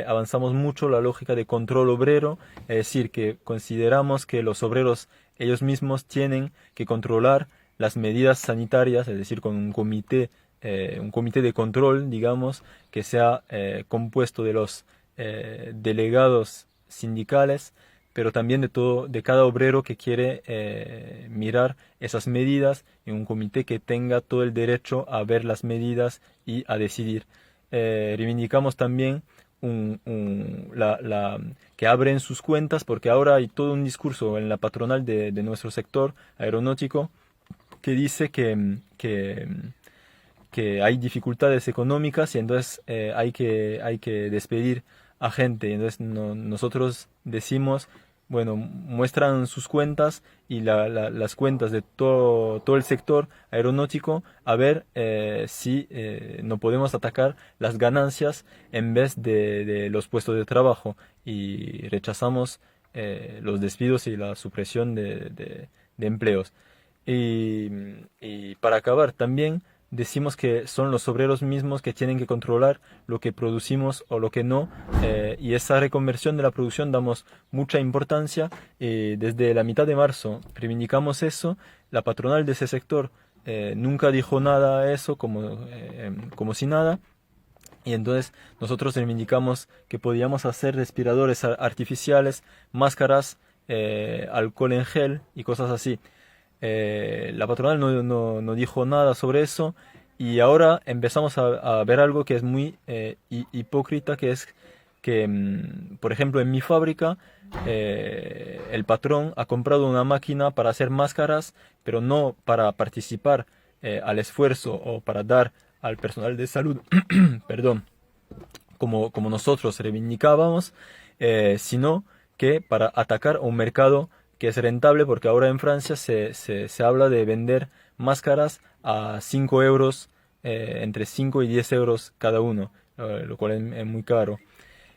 avanzamos mucho la lógica de control obrero, es decir, que consideramos que los obreros ellos mismos tienen que controlar las medidas sanitarias, es decir, con un comité de control, digamos, que sea compuesto de los delegados sindicales, pero también de cada obrero que quiere mirar esas medidas, en un comité que tenga todo el derecho a ver las medidas y a decidir. Reivindicamos también que abren sus cuentas, porque ahora hay todo un discurso en la patronal de nuestro sector aeronáutico que dice que hay dificultades económicas y entonces hay que despedir a gente. Entonces nosotros decimos, bueno, muestran sus cuentas y las cuentas de todo el sector aeronáutico, a ver si no podemos atacar las ganancias en vez de los puestos de trabajo, y rechazamos los despidos y la supresión de empleos. Y para acabar también decimos que son los obreros mismos que tienen que controlar lo que producimos o lo que no, y esa reconversión de la producción damos mucha importancia. Desde la mitad de marzo reivindicamos eso. La patronal de ese sector nunca dijo nada a eso, como si nada, y entonces nosotros reivindicamos que podíamos hacer respiradores artificiales, máscaras, alcohol en gel y cosas así. La patronal no dijo nada sobre eso, y ahora empezamos a ver algo que es muy hipócrita, que es que, por ejemplo, en mi fábrica el patrón ha comprado una máquina para hacer máscaras, pero no para participar al esfuerzo o para dar al personal de salud, perdón, como nosotros reivindicábamos, sino que para atacar a un mercado que es rentable, porque ahora en Francia se habla de vender máscaras a 5 euros, entre 5 y 10 euros cada uno, lo cual es muy caro.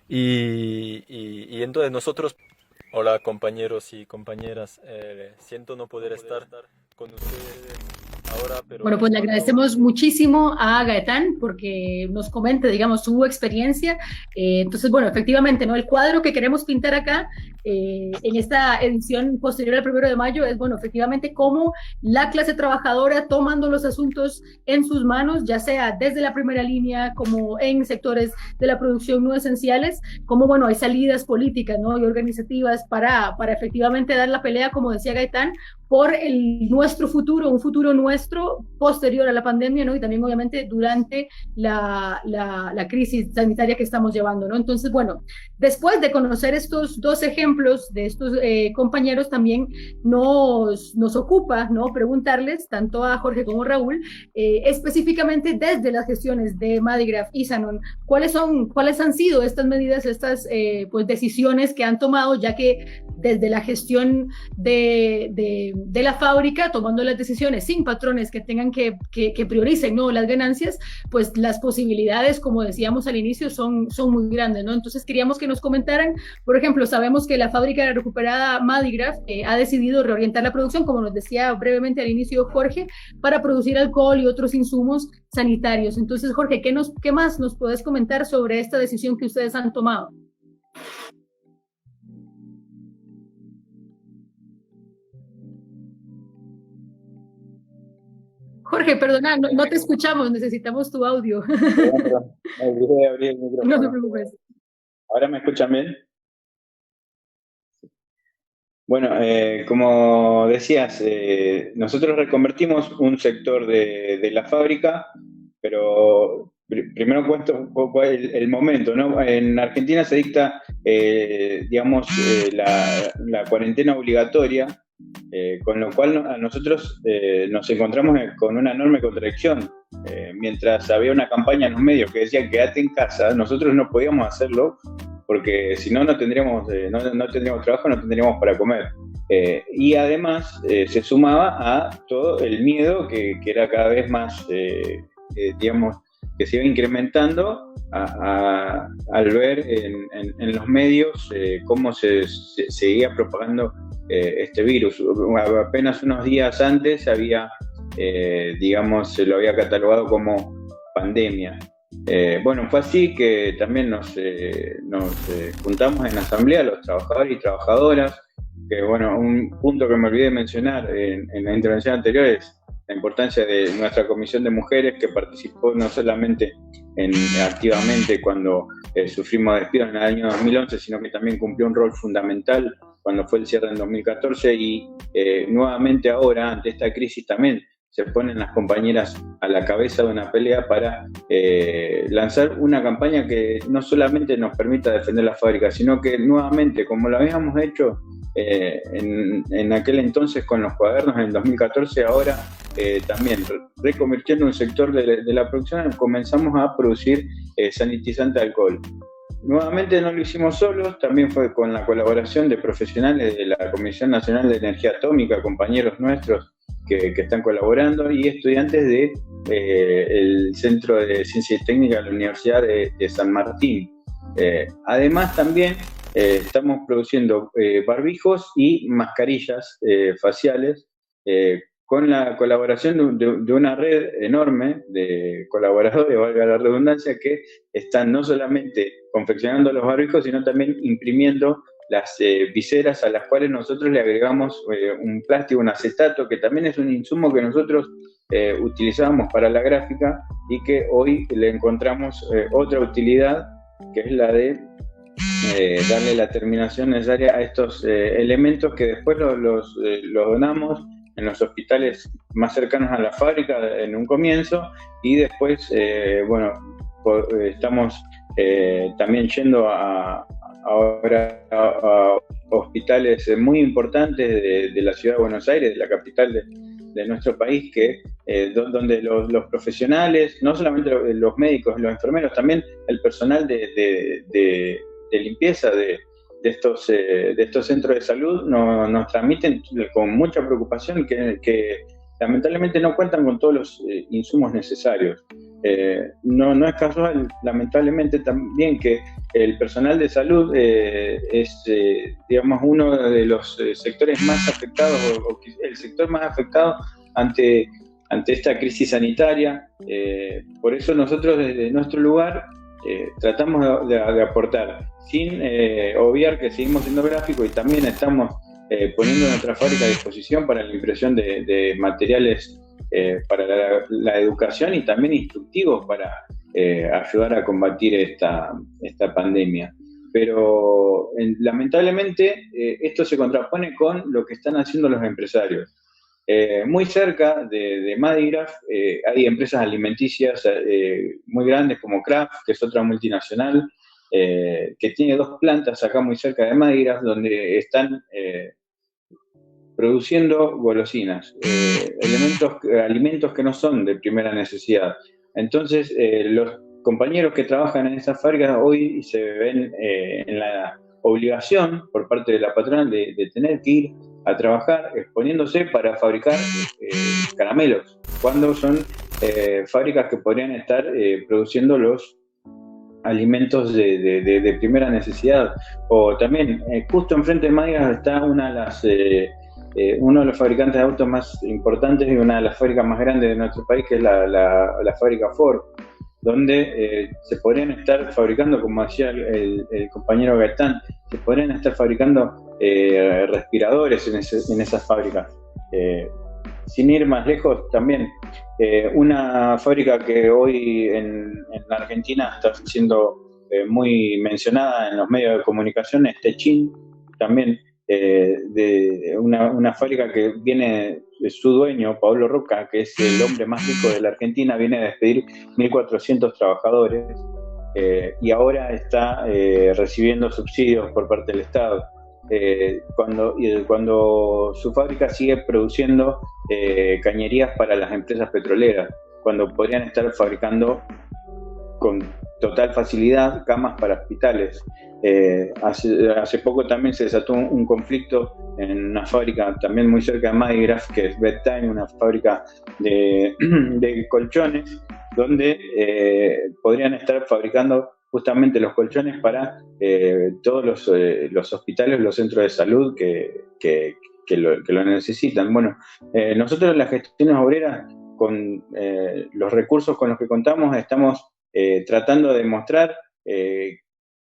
Y entonces nosotros, hola compañeros y compañeras, siento no poder estar con ustedes ahora, pero... Bueno, pues le agradecemos muchísimo a Gaetán porque nos comente, digamos, su experiencia. Entonces, bueno, efectivamente, ¿no? El cuadro que queremos pintar acá en esta edición posterior al 1 de mayo es, bueno, efectivamente, cómo la clase trabajadora tomando los asuntos en sus manos, ya sea desde la primera línea, como en sectores de la producción no esenciales, como, bueno, hay salidas políticas, ¿no? Y organizativas para efectivamente dar la pelea, como decía Gaetán, por nuestro futuro, un futuro nuestro posterior a la pandemia, ¿no? Y también obviamente durante la crisis sanitaria que estamos llevando, ¿no? Entonces, bueno, después de conocer estos dos ejemplos de estos compañeros, también nos ocupa, ¿no? Preguntarles, tanto a Jorge como a Raúl, específicamente desde las gestiones de Madigraf y Sanon, ¿cuáles han sido estas medidas, estas pues decisiones que han tomado, ya que desde la gestión de la fábrica, tomando las decisiones sin patrones que tengan que prioricen, ¿no?, las ganancias, pues las posibilidades, como decíamos al inicio, son muy grandes, ¿no? Entonces queríamos que nos comentaran, por ejemplo, sabemos que la fábrica recuperada Madigraf ha decidido reorientar la producción, como nos decía brevemente al inicio Jorge, para producir alcohol y otros insumos sanitarios. Entonces, Jorge, ¿qué más nos puedes comentar sobre esta decisión que ustedes han tomado? Jorge, perdona, no te escuchamos, necesitamos tu audio. Perdón, me olvidé de abrir el micrófono. No te preocupes. ¿Ahora me escuchan bien? Bueno, como decías, nosotros reconvertimos un sector de la fábrica, pero primero cuento un poco el momento, ¿no? En Argentina se dicta, digamos, la cuarentena obligatoria, con lo cual a nosotros nos encontramos con una enorme contradicción. Mientras había una campaña en los medios que decía quédate en casa, nosotros no podíamos hacerlo porque si no, no tendríamos trabajo, no tendríamos para comer. Y además se sumaba a todo el miedo que era cada vez más, digamos, que se iba incrementando al ver en los medios cómo se seguía propagando este virus. Apenas unos días antes digamos, se lo había catalogado como pandemia. Bueno, fue así que también nos juntamos en asamblea los trabajadores y trabajadoras, que bueno, un punto que me olvidé de mencionar en la intervención anterior es la importancia de nuestra comisión de mujeres, que participó no solamente activamente cuando sufrimos despidos en el año 2011, sino que también cumplió un rol fundamental cuando fue el cierre en 2014 y nuevamente ahora, ante esta crisis, también se ponen las compañeras a la cabeza de una pelea para lanzar una campaña que no solamente nos permita defender la fábrica, sino que nuevamente, como lo habíamos hecho en aquel entonces con los cuadernos en el 2014, ahora también reconvirtiendo un sector de la producción, comenzamos a producir sanitizante de alcohol. Nuevamente no lo hicimos solos, también fue con la colaboración de profesionales de la Comisión Nacional de Energía Atómica, compañeros nuestros que están colaborando, y estudiantes del Centro de Ciencia y Técnica de la Universidad de San Martín. Además también estamos produciendo barbijos y mascarillas faciales con la colaboración de una red enorme de colaboradores, valga la redundancia, que están no solamente confeccionando los barbijos, sino también imprimiendo las viseras, a las cuales nosotros le agregamos un plástico, un acetato, que también es un insumo que nosotros utilizábamos para la gráfica y que hoy le encontramos otra utilidad, que es la de darle la terminación necesaria a estos elementos que después los donamos en los hospitales más cercanos a la fábrica en un comienzo, y después, bueno, estamos también yendo ahora a hospitales muy importantes de la ciudad de Buenos Aires, de la capital de nuestro país, donde los profesionales, no solamente los médicos, los enfermeros, también el personal de limpieza de estos centros de salud nos transmiten con mucha preocupación que lamentablemente no cuentan con todos los insumos necesarios. No es casual, lamentablemente, también que el personal de salud es, digamos, uno de los sectores más afectados, o el sector más afectado ante esta crisis sanitaria. Por eso nosotros desde nuestro lugar tratamos de aportar, sin obviar que seguimos siendo gráficos y también estamos poniendo nuestra fábrica a disposición para la impresión de materiales para la educación y también instructivos para ayudar a combatir esta pandemia. Pero lamentablemente esto se contrapone con lo que están haciendo los empresarios. Muy cerca de Madigraf hay empresas alimenticias muy grandes como Kraft, que es otra multinacional, que tiene 2 plantas acá muy cerca de Madigraf, donde están produciendo golosinas, alimentos que no son de primera necesidad. Entonces, los compañeros que trabajan en esas fábricas hoy se ven en la obligación por parte de la patronal de tener que ir a trabajar exponiéndose para fabricar caramelos, cuando son fábricas que podrían estar produciendo los alimentos de primera necesidad. O también, justo enfrente de Madigraf está uno de los fabricantes de autos más importantes y una de las fábricas más grandes de nuestro país, que es la fábrica Ford, donde se podrían estar fabricando, como decía el compañero Gaetán, se podrían estar fabricando respiradores en esas fábricas. Sin ir más lejos, también una fábrica que hoy en la Argentina está siendo muy mencionada en los medios de comunicación es Techin, también de una fábrica que viene de su dueño, Pablo Roca, que es el hombre más rico de la Argentina, viene a despedir 1.400 trabajadores y ahora está recibiendo subsidios por parte del Estado. Cuando su fábrica sigue produciendo cañerías para las empresas petroleras, cuando podrían estar fabricando con total facilidad camas para hospitales. Hace poco también se desató un conflicto en una fábrica también muy cerca de Madigraf, que es Bedtime, una fábrica de colchones, donde podrían estar fabricando justamente los colchones para todos los hospitales, los centros de salud que lo necesitan. Bueno, nosotros las gestiones obreras, con los recursos con los que contamos, estamos tratando de mostrar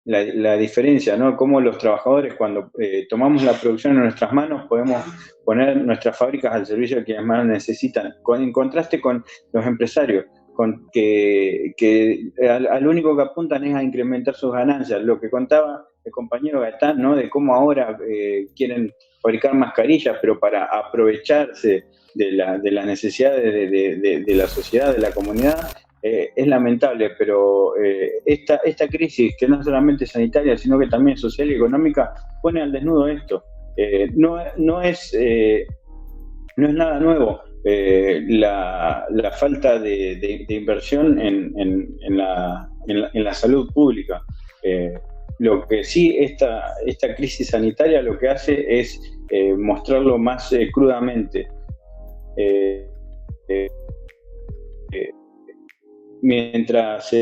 la diferencia, ¿no? Cómo los trabajadores, cuando tomamos la producción en nuestras manos, podemos poner nuestras fábricas al servicio de quienes más necesitan, en contraste con los empresarios, que al único que apuntan es a incrementar sus ganancias. Lo que contaba el compañero Gaetán, ¿no? De cómo ahora quieren fabricar mascarillas, pero para aprovecharse de la necesidad de la sociedad, de la comunidad. Es lamentable, pero esta crisis, que no solamente es sanitaria, sino que también social y económica, pone al desnudo esto. No es nada nuevo la falta de inversión en la salud pública. Lo que sí, esta crisis sanitaria lo que hace es mostrarlo más crudamente. Mientras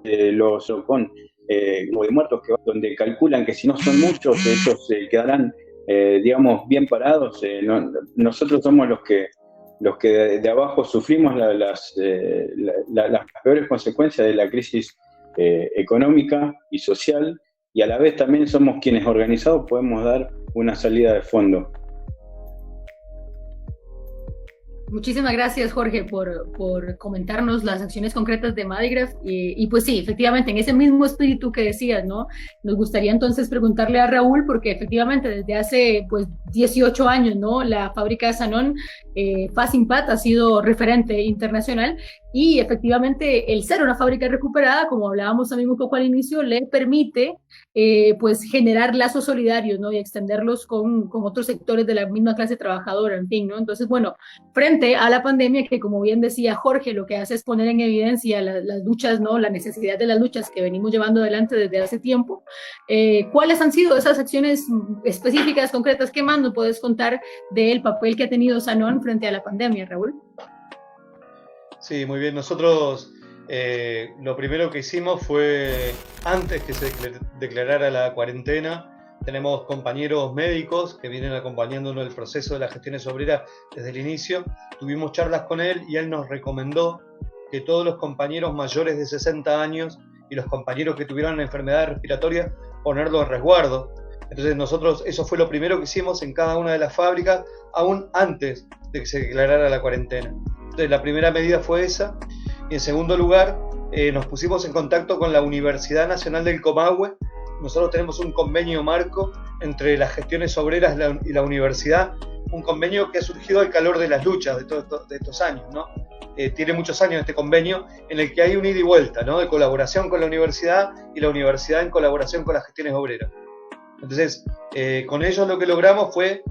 los con de muertos, donde calculan que si no son muchos, ellos quedarán, digamos, bien parados. Nosotros somos los que de abajo sufrimos las peores consecuencias de la crisis económica y social, y a la vez también somos quienes organizados podemos dar una salida de fondo. Muchísimas gracias, Jorge, por comentarnos las acciones concretas de Madigraf. Y pues sí, efectivamente, en ese mismo espíritu que decías, ¿no? Nos gustaría entonces preguntarle a Raúl, porque efectivamente desde hace pues 18 años, ¿no? La fábrica de Sanón, Fasimpat, ha sido referente internacional, y efectivamente el ser una fábrica recuperada, como hablábamos también un poco al inicio, le permite pues generar lazos solidarios, ¿no? Y extenderlos con otros sectores de la misma clase trabajadora, en fin, ¿no? Entonces, bueno, frente a la pandemia, que como bien decía Jorge, lo que hace es poner en evidencia las luchas, ¿no? La necesidad de las luchas que venimos llevando adelante desde hace tiempo. ¿Cuáles han sido esas acciones específicas, concretas? ¿Qué más nos puedes contar del papel que ha tenido Sanón frente a la pandemia, Raúl? Sí, muy bien. Nosotros lo primero que hicimos fue, antes que se declarara la cuarentena, tenemos compañeros médicos que vienen acompañándonos en el proceso de las gestiones obreras desde el inicio. Tuvimos charlas con él y él nos recomendó que todos los compañeros mayores de 60 años y los compañeros que tuvieran enfermedades respiratorias, ponerlos en resguardo. Entonces nosotros, eso fue lo primero que hicimos en cada una de las fábricas, aún antes de que se declarara la cuarentena. Entonces la primera medida fue esa. Y en segundo lugar, nos pusimos en contacto con la Universidad Nacional del Comahue. Nosotros tenemos un convenio marco entre las gestiones obreras y la universidad, un convenio que ha surgido al calor de las luchas de estos años, ¿no? Tiene muchos años este convenio, en el que hay un ida y vuelta, ¿no? De colaboración con la universidad y la universidad en colaboración con las gestiones obreras. Entonces, con ellos lo que logramos fue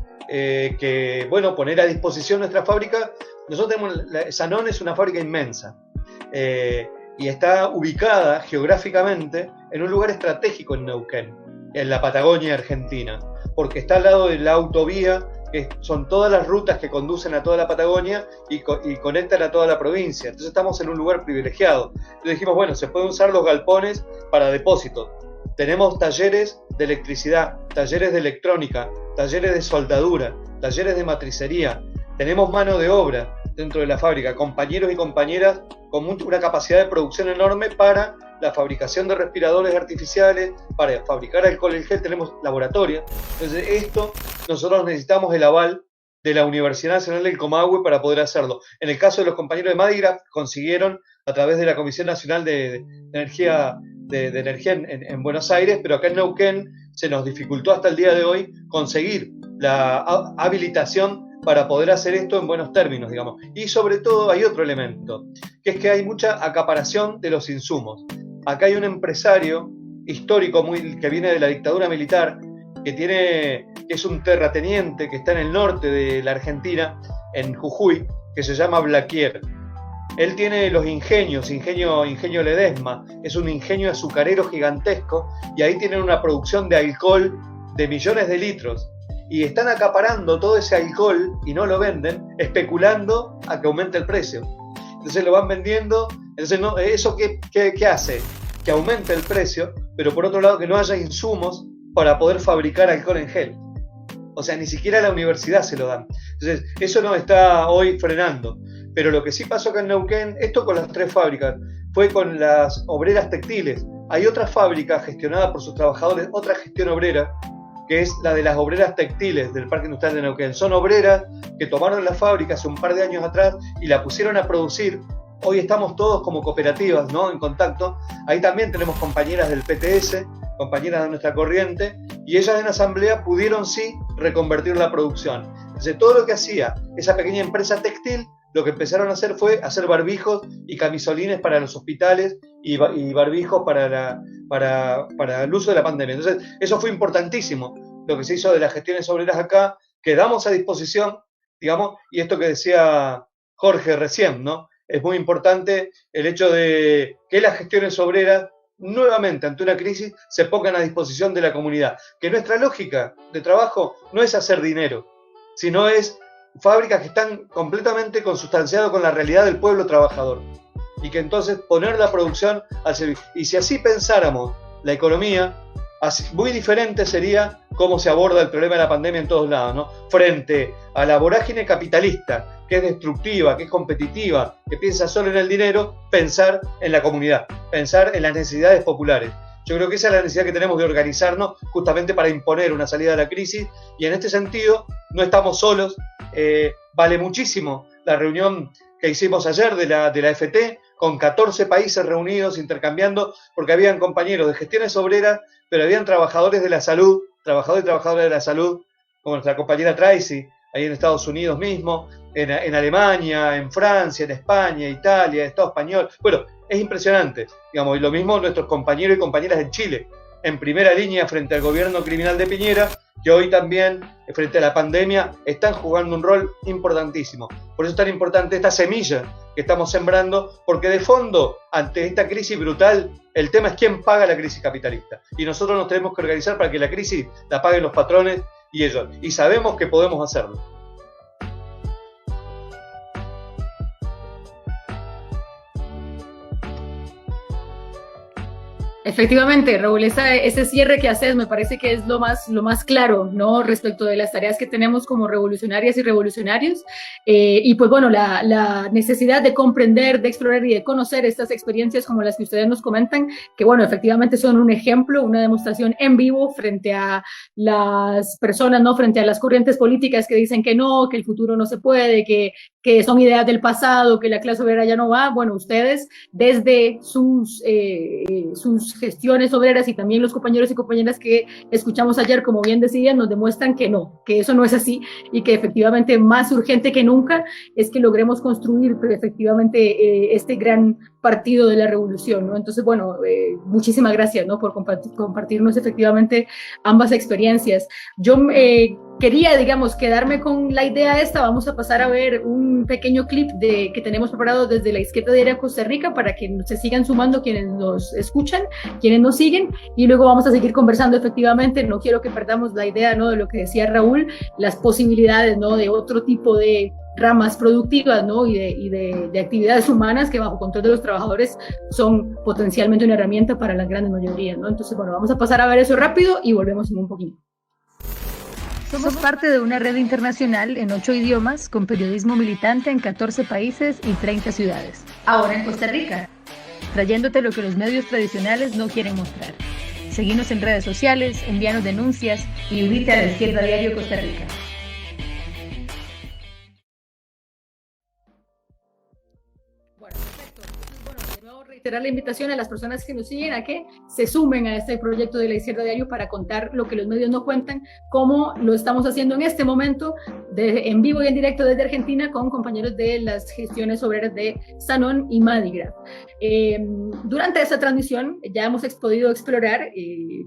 poner a disposición nuestra fábrica. Nosotros tenemos, Sanón es una fábrica inmensa, y está ubicada geográficamente en un lugar estratégico en Neuquén, en la Patagonia Argentina, porque está al lado de la autovía, que son todas las rutas que conducen a toda la Patagonia y conectan a toda la provincia. Entonces estamos en un lugar privilegiado. Entonces dijimos, bueno, se pueden usar los galpones para depósito. Tenemos talleres de electricidad, talleres de electrónica, talleres de soldadura, talleres de matricería. Tenemos mano de obra dentro de la fábrica, compañeros y compañeras con una capacidad de producción enorme para la fabricación de respiradores artificiales, para fabricar alcohol en gel. Tenemos laboratorios. Entonces nosotros necesitamos el aval de la Universidad Nacional del Comahue para poder hacerlo. En el caso de los compañeros de Madigraf, consiguieron a través de la Comisión Nacional de Energía, de Energía en Buenos Aires, pero acá en Neuquén se nos dificultó hasta el día de hoy conseguir la habilitación para poder hacer esto en buenos términos, digamos. Y sobre todo hay otro elemento, que es que hay mucha acaparación de los insumos. Acá hay un empresario histórico que viene de la dictadura militar, que es un terrateniente que está en el norte de la Argentina, en Jujuy, que se llama Blaquier. Él tiene los ingenio Ledesma, es un ingenio azucarero gigantesco, y ahí tienen una producción de alcohol de millones de litros, y están acaparando todo ese alcohol y no lo venden, especulando a que aumente el precio. Entonces lo van vendiendo. Entonces, ¿eso qué hace? Que aumente el precio, pero por otro lado que no haya insumos para poder fabricar alcohol en gel. O sea, ni siquiera a la universidad se lo dan. Entonces, eso nos está hoy frenando. Pero lo que sí pasó acá en Neuquén, esto con las 3 fábricas, fue con las obreras textiles. Hay otra fábrica gestionada por sus trabajadores, otra gestión obrera, que es la de las obreras textiles del Parque Industrial de Neuquén. Son obreras que tomaron la fábrica hace un par de años atrás y la pusieron a producir. Hoy estamos todos como cooperativas, ¿no?, en contacto. Ahí también tenemos compañeras del PTS, compañeras de nuestra corriente, y ellas en asamblea pudieron sí reconvertir la producción. Entonces todo lo que hacía esa pequeña empresa textil, lo que empezaron a hacer fue hacer barbijos y camisolines para los hospitales y barbijos para el uso de la pandemia. Entonces eso fue importantísimo, lo que se hizo de las gestiones obreras acá, quedamos a disposición, digamos, y esto que decía Jorge recién, ¿no? Es muy importante el hecho de que las gestiones obreras nuevamente ante una crisis se pongan a disposición de la comunidad, que nuestra lógica de trabajo no es hacer dinero, sino es fábricas que están completamente consustanciadas con la realidad del pueblo trabajador, y que entonces poner la producción al servicio. Y si así pensáramos la economía, muy diferente sería cómo se aborda el problema de la pandemia en todos lados, ¿no? Frente a la vorágine capitalista, que es destructiva, que es competitiva, que piensa solo en el dinero, pensar en la comunidad, pensar en las necesidades populares. Yo creo que esa es la necesidad que tenemos de organizarnos justamente para imponer una salida de la crisis, y en este sentido no estamos solos. Vale muchísimo la reunión que hicimos ayer de la FT, con 14 países reunidos intercambiando, porque habían compañeros de gestiones obreras, pero habían trabajadores de la salud, trabajadores y trabajadoras de la salud, como nuestra compañera Tracy, ahí en Estados Unidos mismo, en Alemania, en Francia, en España, Italia, Estado español. Bueno, es impresionante, digamos, y lo mismo nuestros compañeros y compañeras en Chile, en primera línea frente al gobierno criminal de Piñera, que hoy también, frente a la pandemia, están jugando un rol importantísimo. Por eso es tan importante esta semilla que estamos sembrando, porque de fondo, ante esta crisis brutal, el tema es quién paga la crisis capitalista. Y nosotros nos tenemos que organizar para que la crisis la paguen los patrones y ellos. Y sabemos que podemos hacerlo. Efectivamente, Raúl, ese cierre que haces me parece que es lo más claro, ¿no?, respecto de las tareas que tenemos como revolucionarias y revolucionarios. Y pues bueno, la necesidad de comprender, de explorar y de conocer estas experiencias como las que ustedes nos comentan, que bueno, efectivamente son un ejemplo, una demostración en vivo frente a las personas, ¿no?, frente a las corrientes políticas que dicen que no, que el futuro no se puede, que son ideas del pasado, que la clase obrera ya no va. Bueno, ustedes desde sus gestiones obreras, y también los compañeros y compañeras que escuchamos ayer, como bien decían, nos demuestran que no, que eso no es así, y que efectivamente más urgente que nunca es que logremos construir efectivamente este gran partido de la revolución, ¿no? Entonces, bueno, muchísimas gracias, ¿no?, por compartirnos efectivamente ambas experiencias. Yo quería, digamos, quedarme con la idea esta. Vamos a pasar a ver un pequeño clip que tenemos preparado desde la Izquierda Diaria Costa Rica, para que se sigan sumando quienes nos escuchan, quienes nos siguen, y luego vamos a seguir conversando. Efectivamente, no quiero que perdamos la idea, ¿no?, de lo que decía Raúl, las posibilidades, ¿no?, de otro tipo de ramas productivas, ¿no?, y de actividades humanas que bajo control de los trabajadores son potencialmente una herramienta para las grandes mayorías, ¿no? Entonces, bueno, vamos a pasar a ver eso rápido y volvemos en un poquito. Somos parte de una red internacional en 8 idiomas, con periodismo militante en 14 países y 30 ciudades. Ahora en Costa Rica, trayéndote lo que los medios tradicionales no quieren mostrar. Seguinos en redes sociales, envíanos denuncias y unite a la Izquierda Diario Costa Rica. reiterar la invitación a las personas que nos siguen a que se sumen a este proyecto de La Izquierda Diario para contar lo que los medios no cuentan, como lo estamos haciendo en este momento, en vivo y en directo desde Argentina, con compañeros de las gestiones obreras de Sanón y Madigraf. Durante esta transmisión ya hemos podido explorar,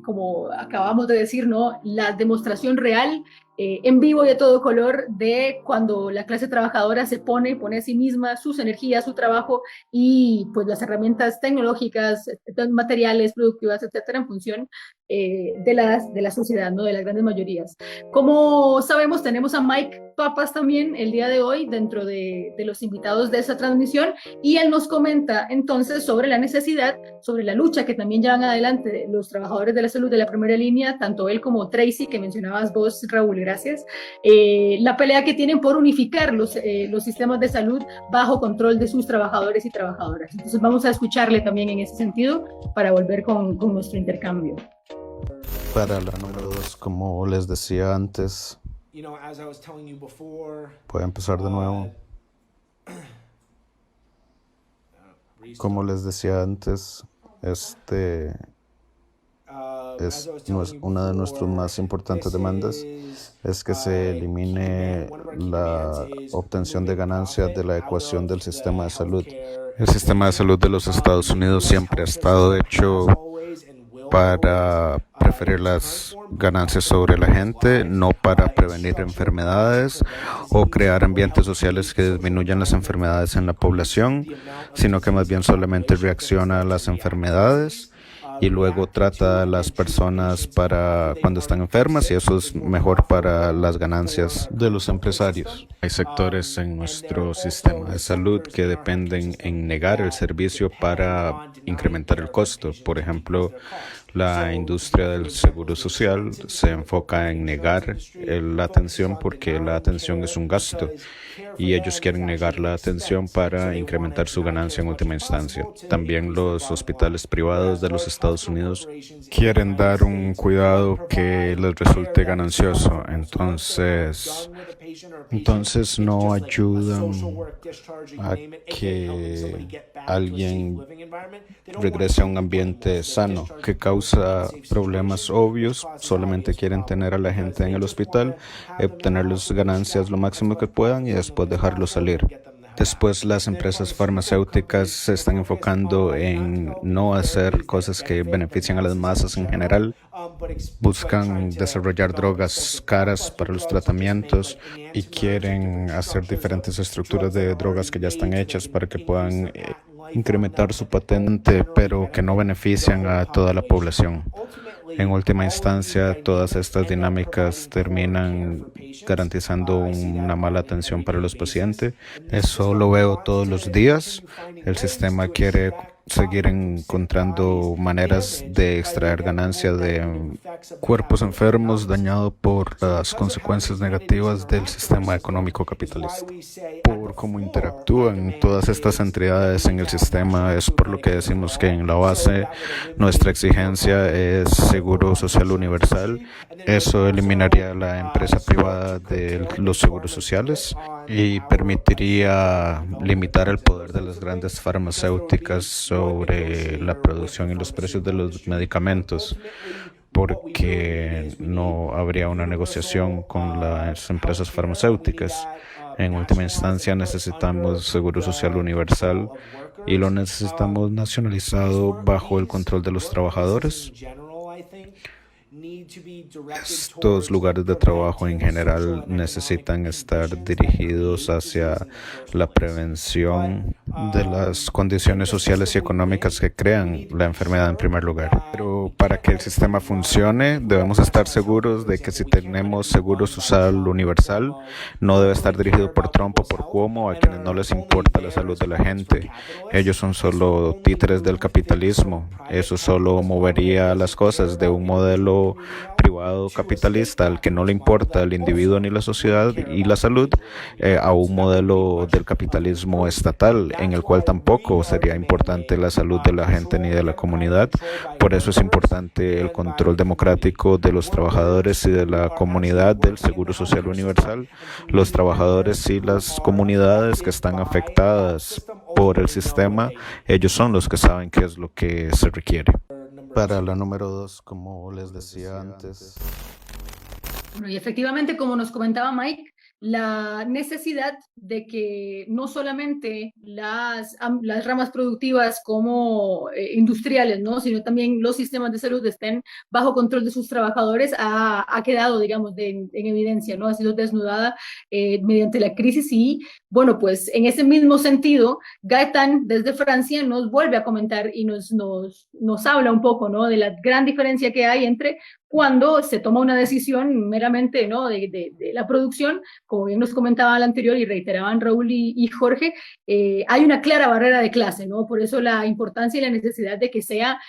como acabamos de decir, ¿no?, la demostración real en vivo y a todo color de cuando la clase trabajadora se pone a sí misma sus energías, su trabajo y pues las herramientas tecnológicas, materiales, productivas, etcétera, en función de la sociedad, ¿no?, de las grandes mayorías. Como sabemos, tenemos a Mike Papas también el día de hoy dentro de los invitados de esta transmisión, y él nos comenta entonces sobre la necesidad, sobre la lucha que también llevan adelante los trabajadores de la salud de la primera línea, tanto él como Tracy, que mencionabas vos, Raúl, gracias, la pelea que tienen por unificar los sistemas de salud bajo control de sus trabajadores y trabajadoras. Entonces vamos a escucharle también en ese sentido para volver con nuestro intercambio. Para la número 2, como les decía antes, voy a empezar de nuevo. Como les decía antes, una de nuestras más importantes demandas es que se elimine la obtención de ganancias de la ecuación del sistema de salud. El sistema de salud de los Estados Unidos siempre ha estado hecho para preferir las ganancias sobre la gente, no para prevenir enfermedades o crear ambientes sociales que disminuyan las enfermedades en la población, sino que más bien solamente reacciona a las enfermedades y luego trata a las personas para cuando están enfermas, y eso es mejor para las ganancias de los empresarios. Hay sectores en nuestro sistema de salud que dependen en negar el servicio para incrementar el costo. Por ejemplo, la industria del seguro social se enfoca en negar la atención porque la atención es un gasto y ellos quieren negar la atención para incrementar su ganancia en última instancia. También los hospitales privados de los Estados Unidos quieren dar un cuidado que les resulte ganancioso, entonces no ayudan a que alguien regrese a un ambiente sano que causa problemas obvios. Solamente quieren tener a la gente en el hospital, obtener las ganancias lo máximo que puedan y después dejarlo salir. Después, las empresas farmacéuticas se están enfocando en no hacer cosas que benefician a las masas en general. Buscan desarrollar drogas caras para los tratamientos y quieren hacer diferentes estructuras de drogas que ya están hechas para que puedan incrementar su patente, pero que no benefician a toda la población. En última instancia, todas estas dinámicas terminan garantizando una mala atención para los pacientes. Eso lo veo todos los días. El sistema quiere seguir encontrando maneras de extraer ganancias de cuerpos enfermos dañados por las consecuencias negativas del sistema económico capitalista. Por cómo interactúan todas estas entidades en el sistema, es por lo que decimos que en la base nuestra exigencia es seguro social universal. Eso eliminaría la empresa privada de los seguros sociales y permitiría limitar el poder de las grandes farmacéuticas sobre la producción y los precios de los medicamentos, porque no habría una negociación con las empresas farmacéuticas. En última instancia, necesitamos seguro social universal y lo necesitamos nacionalizado bajo el control de los trabajadores. Estos lugares de trabajo en general necesitan estar dirigidos hacia la prevención de las condiciones sociales y económicas que crean la enfermedad en primer lugar. Pero para que el sistema funcione, debemos estar seguros de que si tenemos seguro social universal, no debe estar dirigido por Trump o por Cuomo, a quienes no les importa la salud de la gente. Ellos son solo títeres del capitalismo. Eso solo movería las cosas de un modelo privado capitalista al que no le importa el individuo ni la sociedad y la salud, a un modelo del capitalismo estatal en el cual tampoco sería importante la salud de la gente ni de la comunidad. Por eso es importante el control democrático de los trabajadores y de la comunidad del Seguro Social Universal. Los trabajadores y las comunidades que están afectadas por el sistema, ellos son los que saben qué es lo que se requiere. Para la número 2, como les decía antes. Bueno, y efectivamente, como nos comentaba Mike, la necesidad de que no solamente las ramas productivas como industriales, ¿no?, sino también los sistemas de salud estén bajo control de sus trabajadores ha quedado, digamos, en evidencia, ¿no? Ha sido desnudada mediante la crisis y, bueno, pues en ese mismo sentido, Gaetan desde Francia nos vuelve a comentar y nos habla un poco, ¿no?, de la gran diferencia que hay entre cuando se toma una decisión meramente, ¿no?, de la producción, como bien nos comentaba al anterior y reiteraban Raúl y Jorge, hay una clara barrera de clase, ¿no? Por eso la importancia y la necesidad de que sea,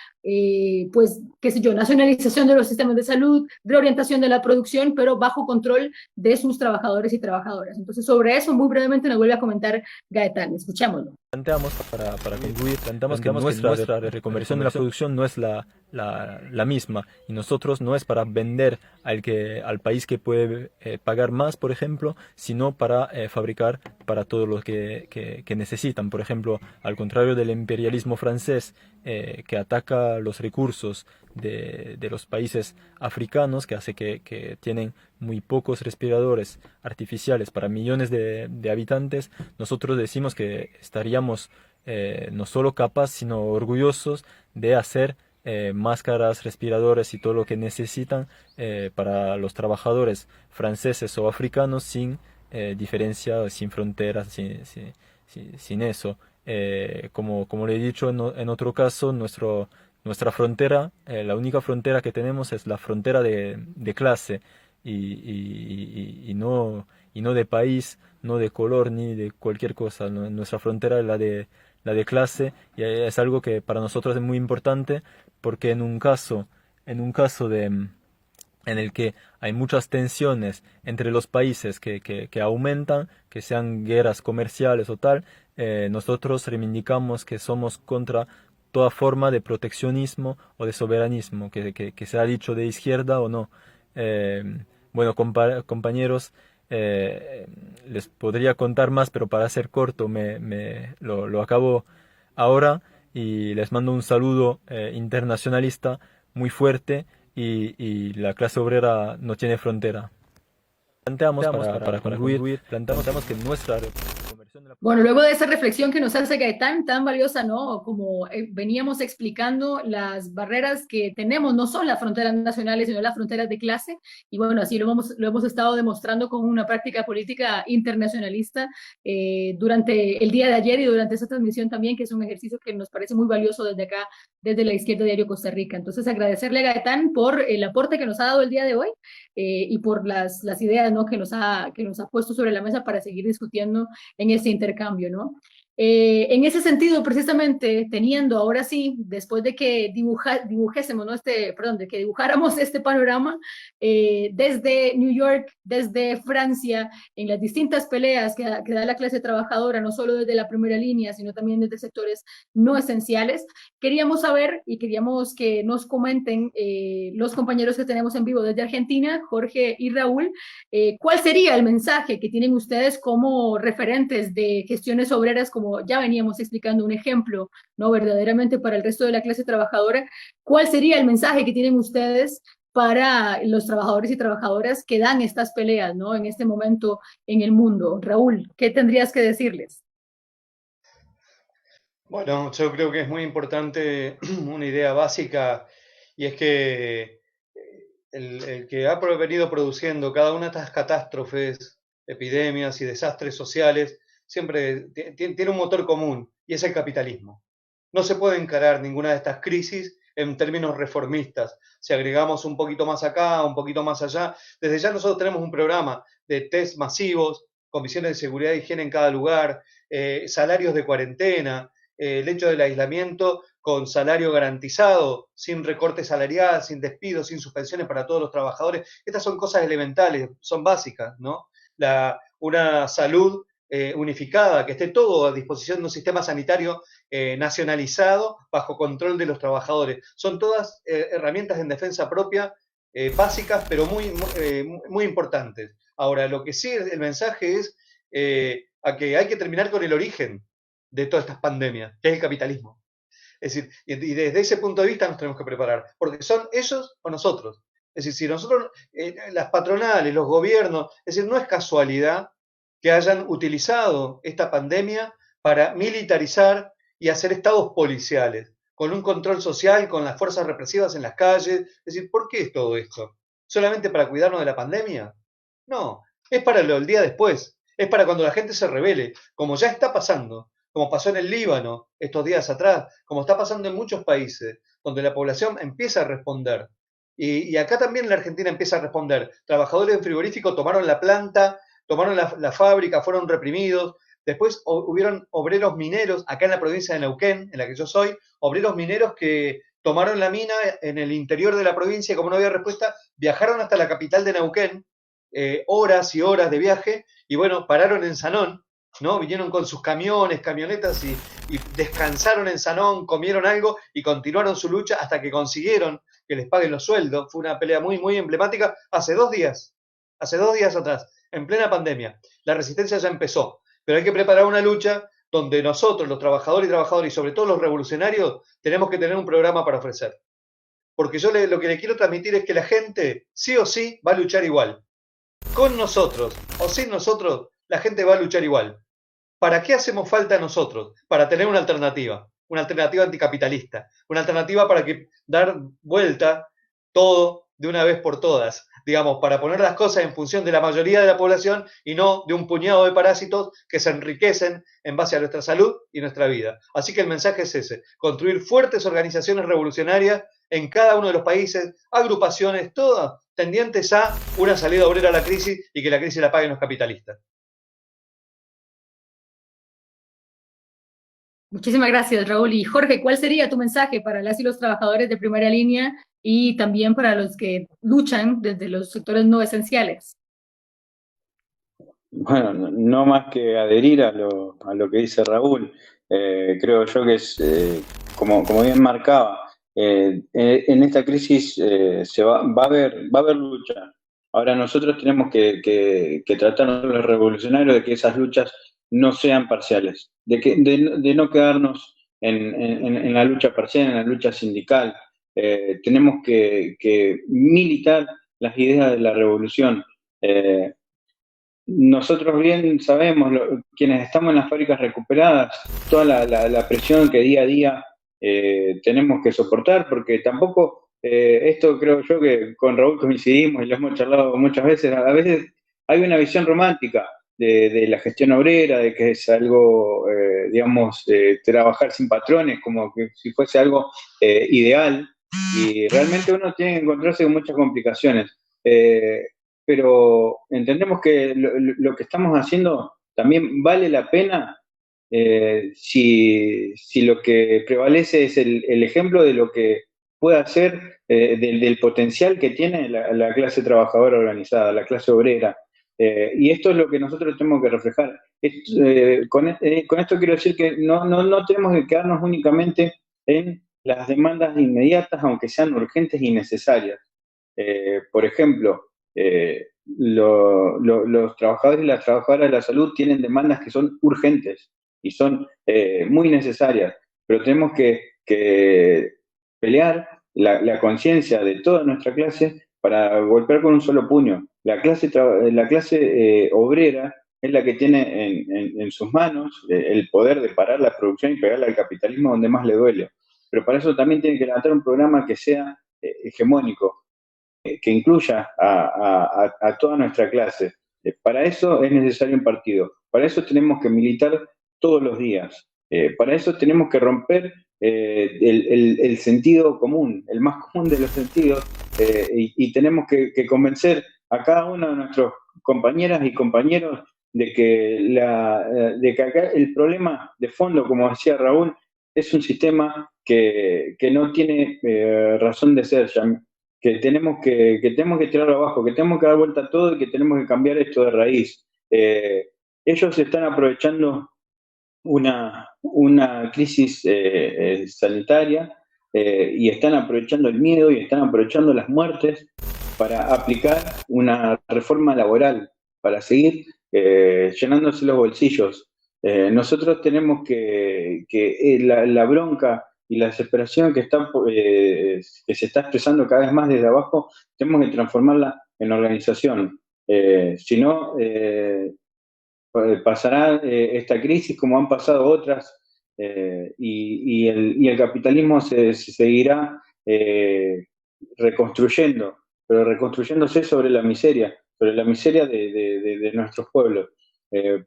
pues, qué sé yo, nacionalización de los sistemas de salud, reorientación de la producción, pero bajo control de sus trabajadores y trabajadoras. Entonces, sobre eso, muy brevemente nos vuelve a comentar Gaetán. Escuchémoslo. Planteamos, para concluir, planteamos que nuestra reconversión de la producción no es la misma, y nosotros no es para vender al país que puede pagar más, por ejemplo, sino para fabricar para todos los que necesitan. Por ejemplo, al contrario del imperialismo francés, que ataca los recursos de los países africanos, que hace que tienen muy pocos respiradores artificiales para millones de habitantes, nosotros decimos que estaríamos no solo capaces, sino orgullosos de hacer máscaras, respiradores y todo lo que necesitan para los trabajadores franceses o africanos sin diferencia, sin fronteras, sin eso. Como le he dicho en otro caso, nuestra frontera, la única frontera que tenemos es la frontera de clase y no de país, no de color ni de cualquier cosa. Nuestra frontera es la de clase, y es algo que para nosotros es muy importante, porque en un caso en el que hay muchas tensiones entre los países que aumentan, que sean guerras comerciales o tal, nosotros reivindicamos que somos contra toda forma de proteccionismo o de soberanismo, que sea dicho de izquierda o no. Bueno, compañeros, les podría contar más, pero para ser corto lo acabo ahora, y les mando un saludo internacionalista muy fuerte, y la clase obrera no tiene frontera. Planteamos, para concluir, planteamos que nuestra reconversión de la... Bueno, luego de esa reflexión que nos hace Gaetán, tan valiosa, ¿no? Como veníamos explicando, las barreras que tenemos no son las fronteras nacionales, sino las fronteras de clase, y bueno, así lo hemos estado demostrando con una práctica política internacionalista durante el día de ayer y durante esta transmisión también, que es un ejercicio que nos parece muy valioso desde acá, desde la Izquierda Diario Costa Rica. Entonces, agradecerle a Gaetán por el aporte que nos ha dado el día de hoy y por las ideas, ¿no?, que nos ha puesto sobre la mesa para seguir discutiendo en este intercambio, ¿no? En ese sentido, precisamente, teniendo ahora sí, después de que dibujásemos, ¿no?, de que dibujáramos este panorama desde New York, desde Francia, en las distintas peleas que da la clase trabajadora, no solo desde la primera línea, sino también desde sectores no esenciales, queríamos saber y queríamos que nos comenten los compañeros que tenemos en vivo desde Argentina, Jorge y Raúl, ¿cuál sería el mensaje que tienen ustedes como referentes de gestiones obreras, como ya veníamos explicando un ejemplo, ¿no?, verdaderamente para el resto de la clase trabajadora? ¿Cuál sería el mensaje que tienen ustedes para los trabajadores y trabajadoras que dan estas peleas, ¿no?, en este momento en el mundo? Raúl, ¿qué tendrías que decirles? Bueno, yo creo que es muy importante una idea básica, y es que el que ha venido produciendo cada una de estas catástrofes, epidemias y desastres sociales, siempre tiene un motor común, y es el capitalismo. No se puede encarar ninguna de estas crisis en términos reformistas. Si agregamos un poquito más acá, un poquito más allá, desde ya nosotros tenemos un programa de test masivos, comisiones de seguridad y higiene en cada lugar, salarios de cuarentena, el hecho del aislamiento con salario garantizado, sin recorte salarial, sin despidos, sin suspensiones para todos los trabajadores. Estas son cosas elementales, son básicas, ¿no? Una salud unificada, que esté todo a disposición de un sistema sanitario nacionalizado bajo control de los trabajadores. Son todas herramientas en defensa propia, básicas, pero muy importantes. Ahora, lo que sí el mensaje es a que hay que terminar con el origen. de todas estas pandemias, que es el capitalismo. Es decir, y desde ese punto de vista nos tenemos que preparar, porque son ellos o nosotros. Es decir, si nosotros, las patronales, los gobiernos, es decir, no es casualidad que hayan utilizado esta pandemia para militarizar y hacer estados policiales, con un control social, con las fuerzas represivas en las calles. Es decir, ¿por qué es todo esto? ¿Solamente para cuidarnos de la pandemia? No, es para el día después, es para cuando la gente se rebele, como ya está pasando, como pasó en el Líbano estos días atrás, como está pasando en muchos países, donde la población empieza a responder. Y acá también en la Argentina empieza a responder. Trabajadores del frigorífico tomaron la planta, tomaron la fábrica, fueron reprimidos. Después hubieron obreros mineros, acá en la provincia de Neuquén, en la que yo soy, obreros mineros que tomaron la mina en el interior de la provincia y como no había respuesta, viajaron hasta la capital de Neuquén, horas y horas de viaje, y bueno, pararon en Sanón, ¿no? Vinieron con sus camiones, camionetas y descansaron en Sanón, comieron algo y continuaron su lucha hasta que consiguieron que les paguen los sueldos. Fue una pelea muy, muy emblemática hace 2 días atrás, en plena pandemia. La resistencia ya empezó, pero hay que preparar una lucha donde nosotros, los trabajadores y trabajadoras, y sobre todo los revolucionarios, tenemos que tener un programa para ofrecer. Porque yo lo que le quiero transmitir es que la gente, sí o sí, va a luchar igual. Con nosotros o sin nosotros, la gente va a luchar igual. ¿Para qué hacemos falta nosotros? Para tener una alternativa anticapitalista, una alternativa para dar vuelta todo de una vez por todas, digamos, para poner las cosas en función de la mayoría de la población y no de un puñado de parásitos que se enriquecen en base a nuestra salud y nuestra vida. Así que el mensaje es ese, construir fuertes organizaciones revolucionarias en cada uno de los países, agrupaciones, todas tendientes a una salida obrera a la crisis y que la crisis la paguen los capitalistas. Muchísimas gracias, Raúl. Y Jorge, ¿cuál sería tu mensaje para las y los trabajadores de primera línea y también para los que luchan desde los sectores no esenciales? Bueno, no más que adherir a lo que dice Raúl. Creo yo que es, como bien marcaba, en esta crisis va a haber lucha. Ahora nosotros tenemos que tratar los revolucionarios de que esas luchas no sean parciales, de no quedarnos en la lucha parcial, en la lucha sindical. Tenemos que militar las ideas de la revolución. Nosotros bien sabemos, quienes estamos en las fábricas recuperadas, toda la presión que día a día tenemos que soportar, porque tampoco, esto creo yo que con Raúl coincidimos y lo hemos charlado muchas veces, a veces hay una visión romántica de la gestión obrera, de que es algo, digamos, trabajar sin patrones, como que si fuese algo ideal, y realmente uno tiene que encontrarse con muchas complicaciones. Pero entendemos que lo que estamos haciendo también vale la pena si lo que prevalece es el ejemplo de lo que puede hacer, del potencial que tiene la clase trabajadora organizada, la clase obrera. Y esto es lo que nosotros tenemos que reflejar. Con esto quiero decir que no tenemos que quedarnos únicamente en las demandas inmediatas, aunque sean urgentes y necesarias. Por ejemplo, los trabajadores y las trabajadoras de la salud tienen demandas que son urgentes y son muy necesarias, pero tenemos que pelear la conciencia de toda nuestra clase para golpear con un solo puño. La clase obrera es la que tiene en sus manos el poder de parar la producción y pegarle al capitalismo donde más le duele. Pero para eso también tiene que levantar un programa que sea hegemónico, que incluya a toda nuestra clase. Para eso es necesario un partido, para eso tenemos que militar todos los días, para eso tenemos que romper el sentido común, el más común de los sentidos, y tenemos que convencer a cada uno de nuestros compañeras y compañeros de que acá el problema de fondo, como decía Raúl, es un sistema que no tiene razón de ser, que tenemos que tirarlo abajo, que tenemos que dar vuelta a todo y que tenemos que cambiar esto de raíz. Ellos están aprovechando una crisis sanitaria y están aprovechando el miedo y están aprovechando las muertes para aplicar una reforma laboral, para seguir llenándose los bolsillos. Nosotros tenemos que la bronca y la desesperación que se está expresando cada vez más desde abajo, tenemos que transformarla en organización. Si no, pasará esta crisis como han pasado otras, y el capitalismo se seguirá reconstruyendo, pero reconstruyéndose sobre la miseria de nuestros pueblos.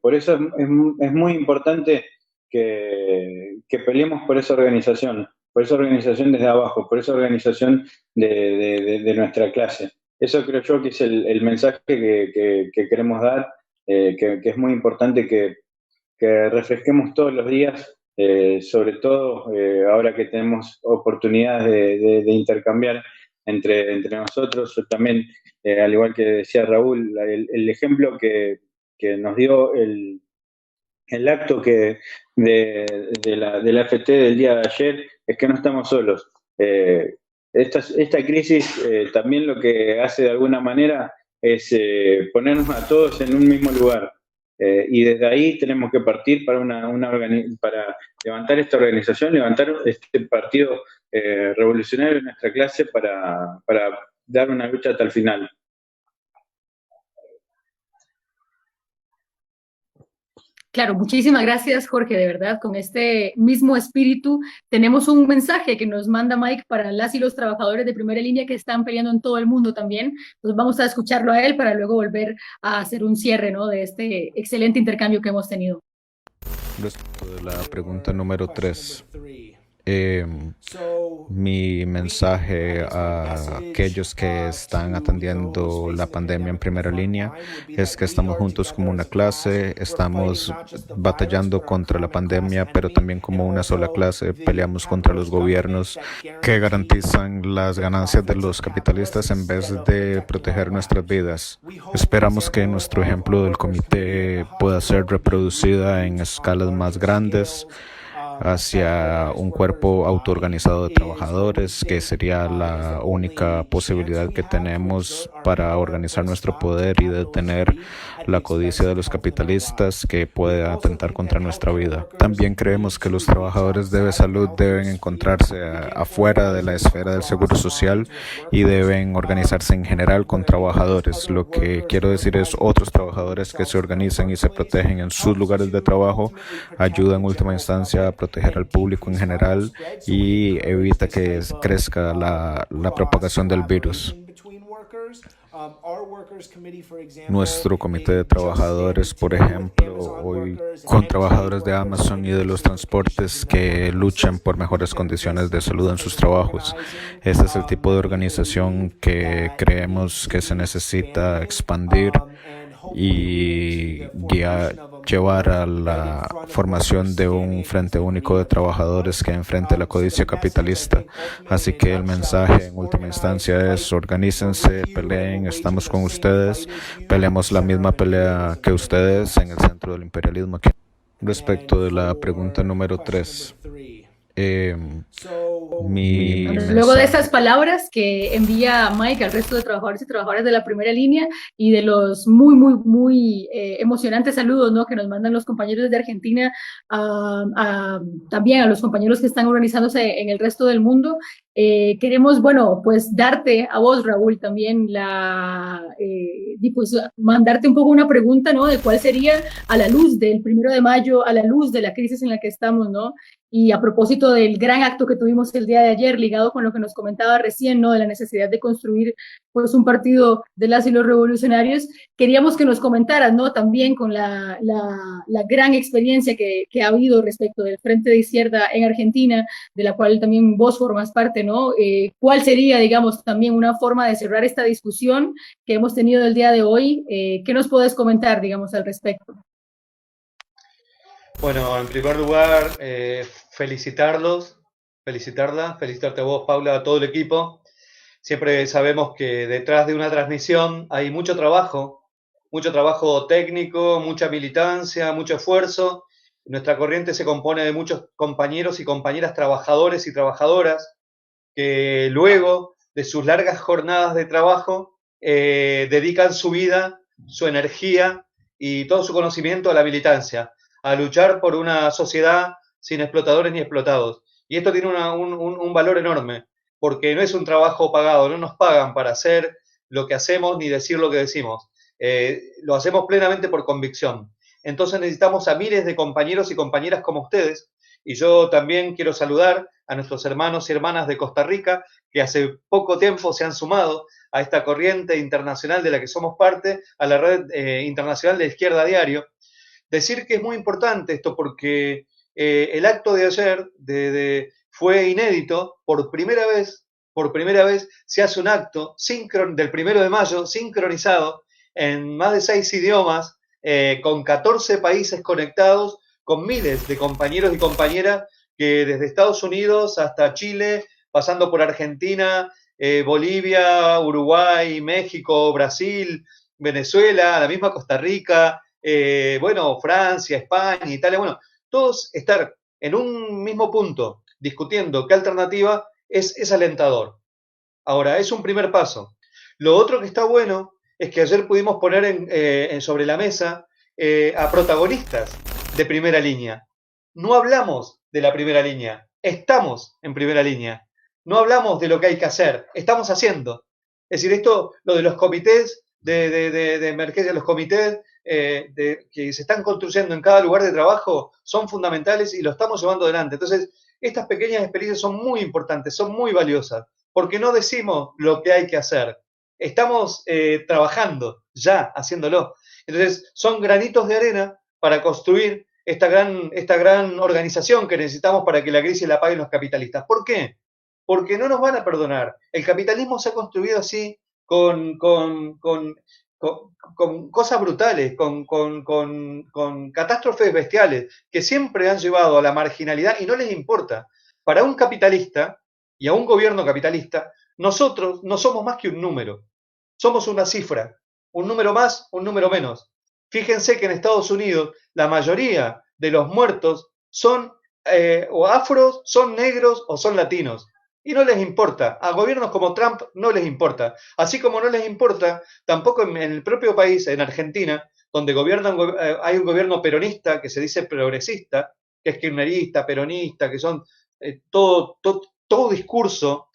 Por eso es muy importante que peleemos por esa organización desde abajo, por esa organización de nuestra clase. Eso creo yo que es el mensaje que queremos dar, que es muy importante que refresquemos todos los días, sobre todo ahora que tenemos oportunidades de intercambiar entre nosotros. Yo también, al igual que decía Raúl, el ejemplo que nos dio el acto de la FT del día de ayer es que no estamos solos. Esta crisis también lo que hace de alguna manera es ponernos a todos en un mismo lugar. Y desde ahí tenemos que partir para levantar esta organización, levantar este partido revolucionario de nuestra clase para dar una lucha hasta el final. Claro, muchísimas gracias, Jorge, de verdad, con este mismo espíritu. Tenemos un mensaje que nos manda Mike para las y los trabajadores de primera línea que están peleando en todo el mundo también. Entonces vamos a escucharlo a él para luego volver a hacer un cierre, ¿no?, de este excelente intercambio que hemos tenido. Respecto de la pregunta número 3, mi mensaje a aquellos que están atendiendo la pandemia en primera línea es que estamos juntos como una clase, estamos batallando contra la pandemia, pero también como una sola clase peleamos contra los gobiernos que garantizan las ganancias de los capitalistas en vez de proteger nuestras vidas. Esperamos que nuestro ejemplo del comité pueda ser reproducida en escalas más grandes hacia un cuerpo autoorganizado de trabajadores, que sería la única posibilidad que tenemos para organizar nuestro poder y detener la codicia de los capitalistas que puede atentar contra nuestra vida. También creemos que los trabajadores de salud deben encontrarse afuera de la esfera del seguro social y deben organizarse en general con trabajadores. Lo que quiero decir es otros trabajadores que se organizan y se protegen en sus lugares de trabajo, ayuda en última instancia a proteger al público en general y evita que crezca la propagación del virus. Nuestro comité de trabajadores, por ejemplo, hoy con trabajadores de Amazon y de los transportes que luchan por mejores condiciones de salud en sus trabajos. Este es el tipo de organización que creemos que se necesita expandir y llevar a la formación de un frente único de trabajadores que enfrente la codicia capitalista. Así que el mensaje en última instancia es: organícense, peleen, estamos con ustedes, peleemos la misma pelea que ustedes en el centro del imperialismo. Respecto de la pregunta número 3, luego de esas palabras que envía Mike al resto de trabajadores y trabajadoras de la primera línea y de los muy emocionantes saludos, ¿no?, que nos mandan los compañeros de Argentina, también a los compañeros que están organizándose en el resto del mundo, queremos, bueno, pues darte a vos, Raúl, también pues, mandarte un poco una pregunta, ¿no?, de cuál sería, a la luz del 1 de mayo, a la luz de la crisis en la que estamos, ¿no?, y a propósito del gran acto que tuvimos el día de ayer, ligado con lo que nos comentaba recién, ¿no?, de la necesidad de construir pues un partido de las y los revolucionarios, queríamos que nos comentaras, ¿no?, también con la gran experiencia que ha habido respecto del Frente de Izquierda en Argentina, de la cual también vos formas parte, ¿no? ¿Cuál sería, digamos, también una forma de cerrar esta discusión que hemos tenido el día de hoy? ¿Qué nos podés comentar, digamos, al respecto? Bueno, en primer lugar, felicitarte a vos, Paula, a todo el equipo. Siempre sabemos que detrás de una transmisión hay mucho trabajo técnico, mucha militancia, mucho esfuerzo. Nuestra corriente se compone de muchos compañeros y compañeras trabajadores y trabajadoras que luego de sus largas jornadas de trabajo dedican su vida, su energía y todo su conocimiento a la militancia. a luchar por una sociedad sin explotadores ni explotados. Y esto tiene un valor enorme, porque no es un trabajo pagado, no nos pagan para hacer lo que hacemos ni decir lo que decimos. Lo hacemos plenamente por convicción. Entonces necesitamos a miles de compañeros y compañeras como ustedes, y yo también quiero saludar a nuestros hermanos y hermanas de Costa Rica, que hace poco tiempo se han sumado a esta corriente internacional de la que somos parte, a la red internacional de Izquierda Diario. Decir que es muy importante esto porque el acto de ayer fue inédito. Por primera vez se hace un acto del 1 de mayo sincronizado en más de 6 idiomas, con 14 países conectados, con miles de compañeros y compañeras que desde Estados Unidos hasta Chile, pasando por Argentina, Bolivia, Uruguay, México, Brasil, Venezuela, la misma Costa Rica, Francia, España, Italia, todos estar en un mismo punto discutiendo qué alternativa es alentador. Ahora, es un primer paso. Lo otro que está bueno es que ayer pudimos poner sobre la mesa a protagonistas de primera línea. No hablamos de la primera línea, estamos en primera línea. No hablamos de lo que hay que hacer, estamos haciendo. Es decir, lo de los comités de emergencia, los comités que se están construyendo en cada lugar de trabajo son fundamentales y lo estamos llevando adelante. Entonces, estas pequeñas experiencias son muy importantes, son muy valiosas, porque no decimos lo que hay que hacer. Estamos trabajando, ya haciéndolo. Entonces, son granitos de arena para construir esta gran organización que necesitamos para que la crisis la paguen los capitalistas. ¿Por qué? Porque no nos van a perdonar. El capitalismo se ha construido así con cosas brutales, con catástrofes bestiales que siempre han llevado a la marginalidad y no les importa. Para un capitalista y a un gobierno capitalista, nosotros no somos más que un número. Somos una cifra, un número más, un número menos. Fíjense que en Estados Unidos la mayoría de los muertos son o afros, son negros o son latinos. Y no les importa. A gobiernos como Trump no les importa. Así como no les importa tampoco en el propio país, en Argentina, donde hay un gobierno peronista que se dice progresista, que es kirchnerista, peronista, que son todo discurso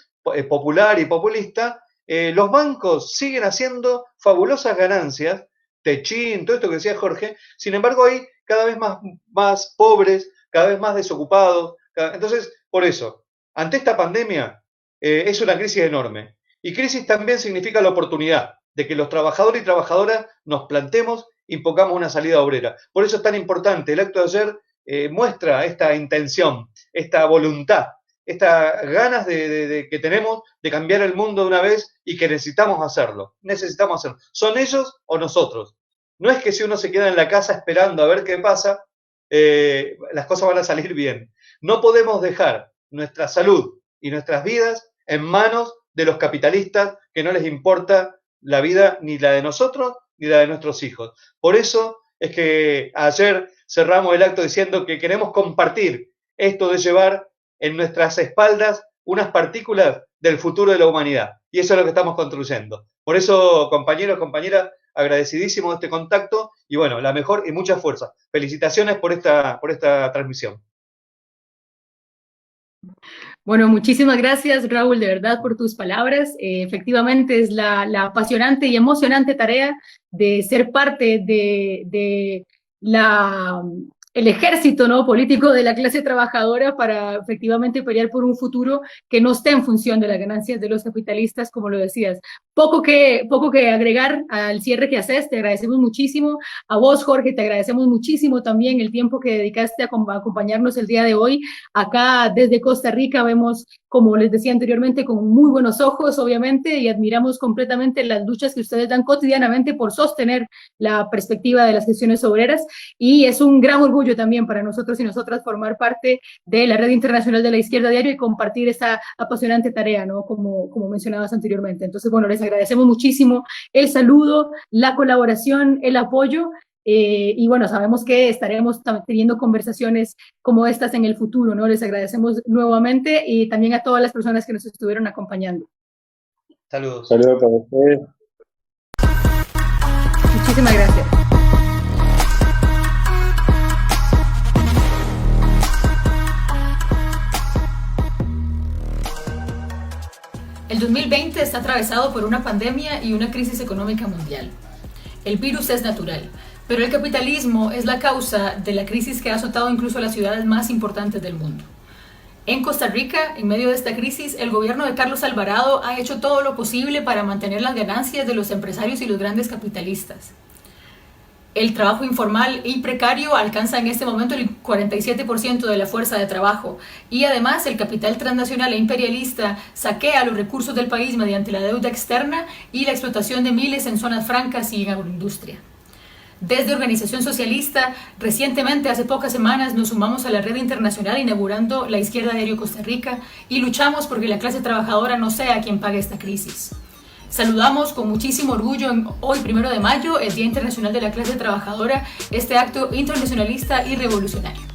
popular y populista. Los bancos siguen haciendo fabulosas ganancias, Techín, todo esto que decía Jorge. Sin embargo, hay cada vez más pobres, cada vez más desocupados. Entonces, por eso, ante esta pandemia, es una crisis enorme. Y crisis también significa la oportunidad de que los trabajadores y trabajadoras nos plantemos y pongamos una salida obrera. Por eso es tan importante. El acto de ayer muestra esta intención, esta voluntad, estas ganas que tenemos de cambiar el mundo de una vez y que necesitamos hacerlo. Necesitamos hacerlo. ¿Son ellos o nosotros? No es que si uno se queda en la casa esperando a ver qué pasa, las cosas van a salir bien. No podemos dejar nuestra salud y nuestras vidas en manos de los capitalistas que no les importa la vida ni la de nosotros ni la de nuestros hijos. Por eso es que ayer cerramos el acto diciendo que queremos compartir esto de llevar en nuestras espaldas unas partículas del futuro de la humanidad. Y eso es lo que estamos construyendo. Por eso, compañeros, compañeras, agradecidísimo de este contacto y bueno, la mejor y mucha fuerza. Felicitaciones por esta transmisión. Bueno, muchísimas gracias, Raúl, de verdad, por tus palabras. Efectivamente, es la apasionante y emocionante tarea de ser parte de el ejército, ¿no?, político de la clase trabajadora para efectivamente pelear por un futuro que no esté en función de las ganancias de los capitalistas, como lo decías. Poco que agregar al cierre que haces, te agradecemos muchísimo. A vos, Jorge, te agradecemos muchísimo también el tiempo que dedicaste a acompañarnos el día de hoy. Acá desde Costa Rica vemos, como les decía anteriormente, con muy buenos ojos, obviamente, y admiramos completamente las luchas que ustedes dan cotidianamente por sostener la perspectiva de las gestiones obreras, y es un gran orgullo también para nosotros y nosotras formar parte de la Red Internacional de la Izquierda Diario y compartir esta apasionante tarea, ¿no?, como mencionabas anteriormente. Entonces, bueno, les agradecemos muchísimo el saludo, la colaboración, el apoyo, y bueno, sabemos que estaremos teniendo conversaciones como estas en el futuro, ¿no? Les agradecemos nuevamente y también a todas las personas que nos estuvieron acompañando. Saludos. Saludos para ustedes. Muchísimas gracias. El 2020 está atravesado por una pandemia y una crisis económica mundial. El virus es natural, pero el capitalismo es la causa de la crisis que ha azotado incluso a las ciudades más importantes del mundo. En Costa Rica, en medio de esta crisis, el gobierno de Carlos Alvarado ha hecho todo lo posible para mantener las ganancias de los empresarios y los grandes capitalistas. El trabajo informal y precario alcanza en este momento el 47% de la fuerza de trabajo y además el capital transnacional e imperialista saquea los recursos del país mediante la deuda externa y la explotación de miles en zonas francas y en agroindustria. Desde Organización Socialista, recientemente, hace pocas semanas, nos sumamos a la red internacional inaugurando la Izquierda Diario Costa Rica y luchamos porque la clase trabajadora no sea quien pague esta crisis. Saludamos con muchísimo orgullo hoy, 1 de mayo, el Día Internacional de la Clase Trabajadora, este acto internacionalista y revolucionario.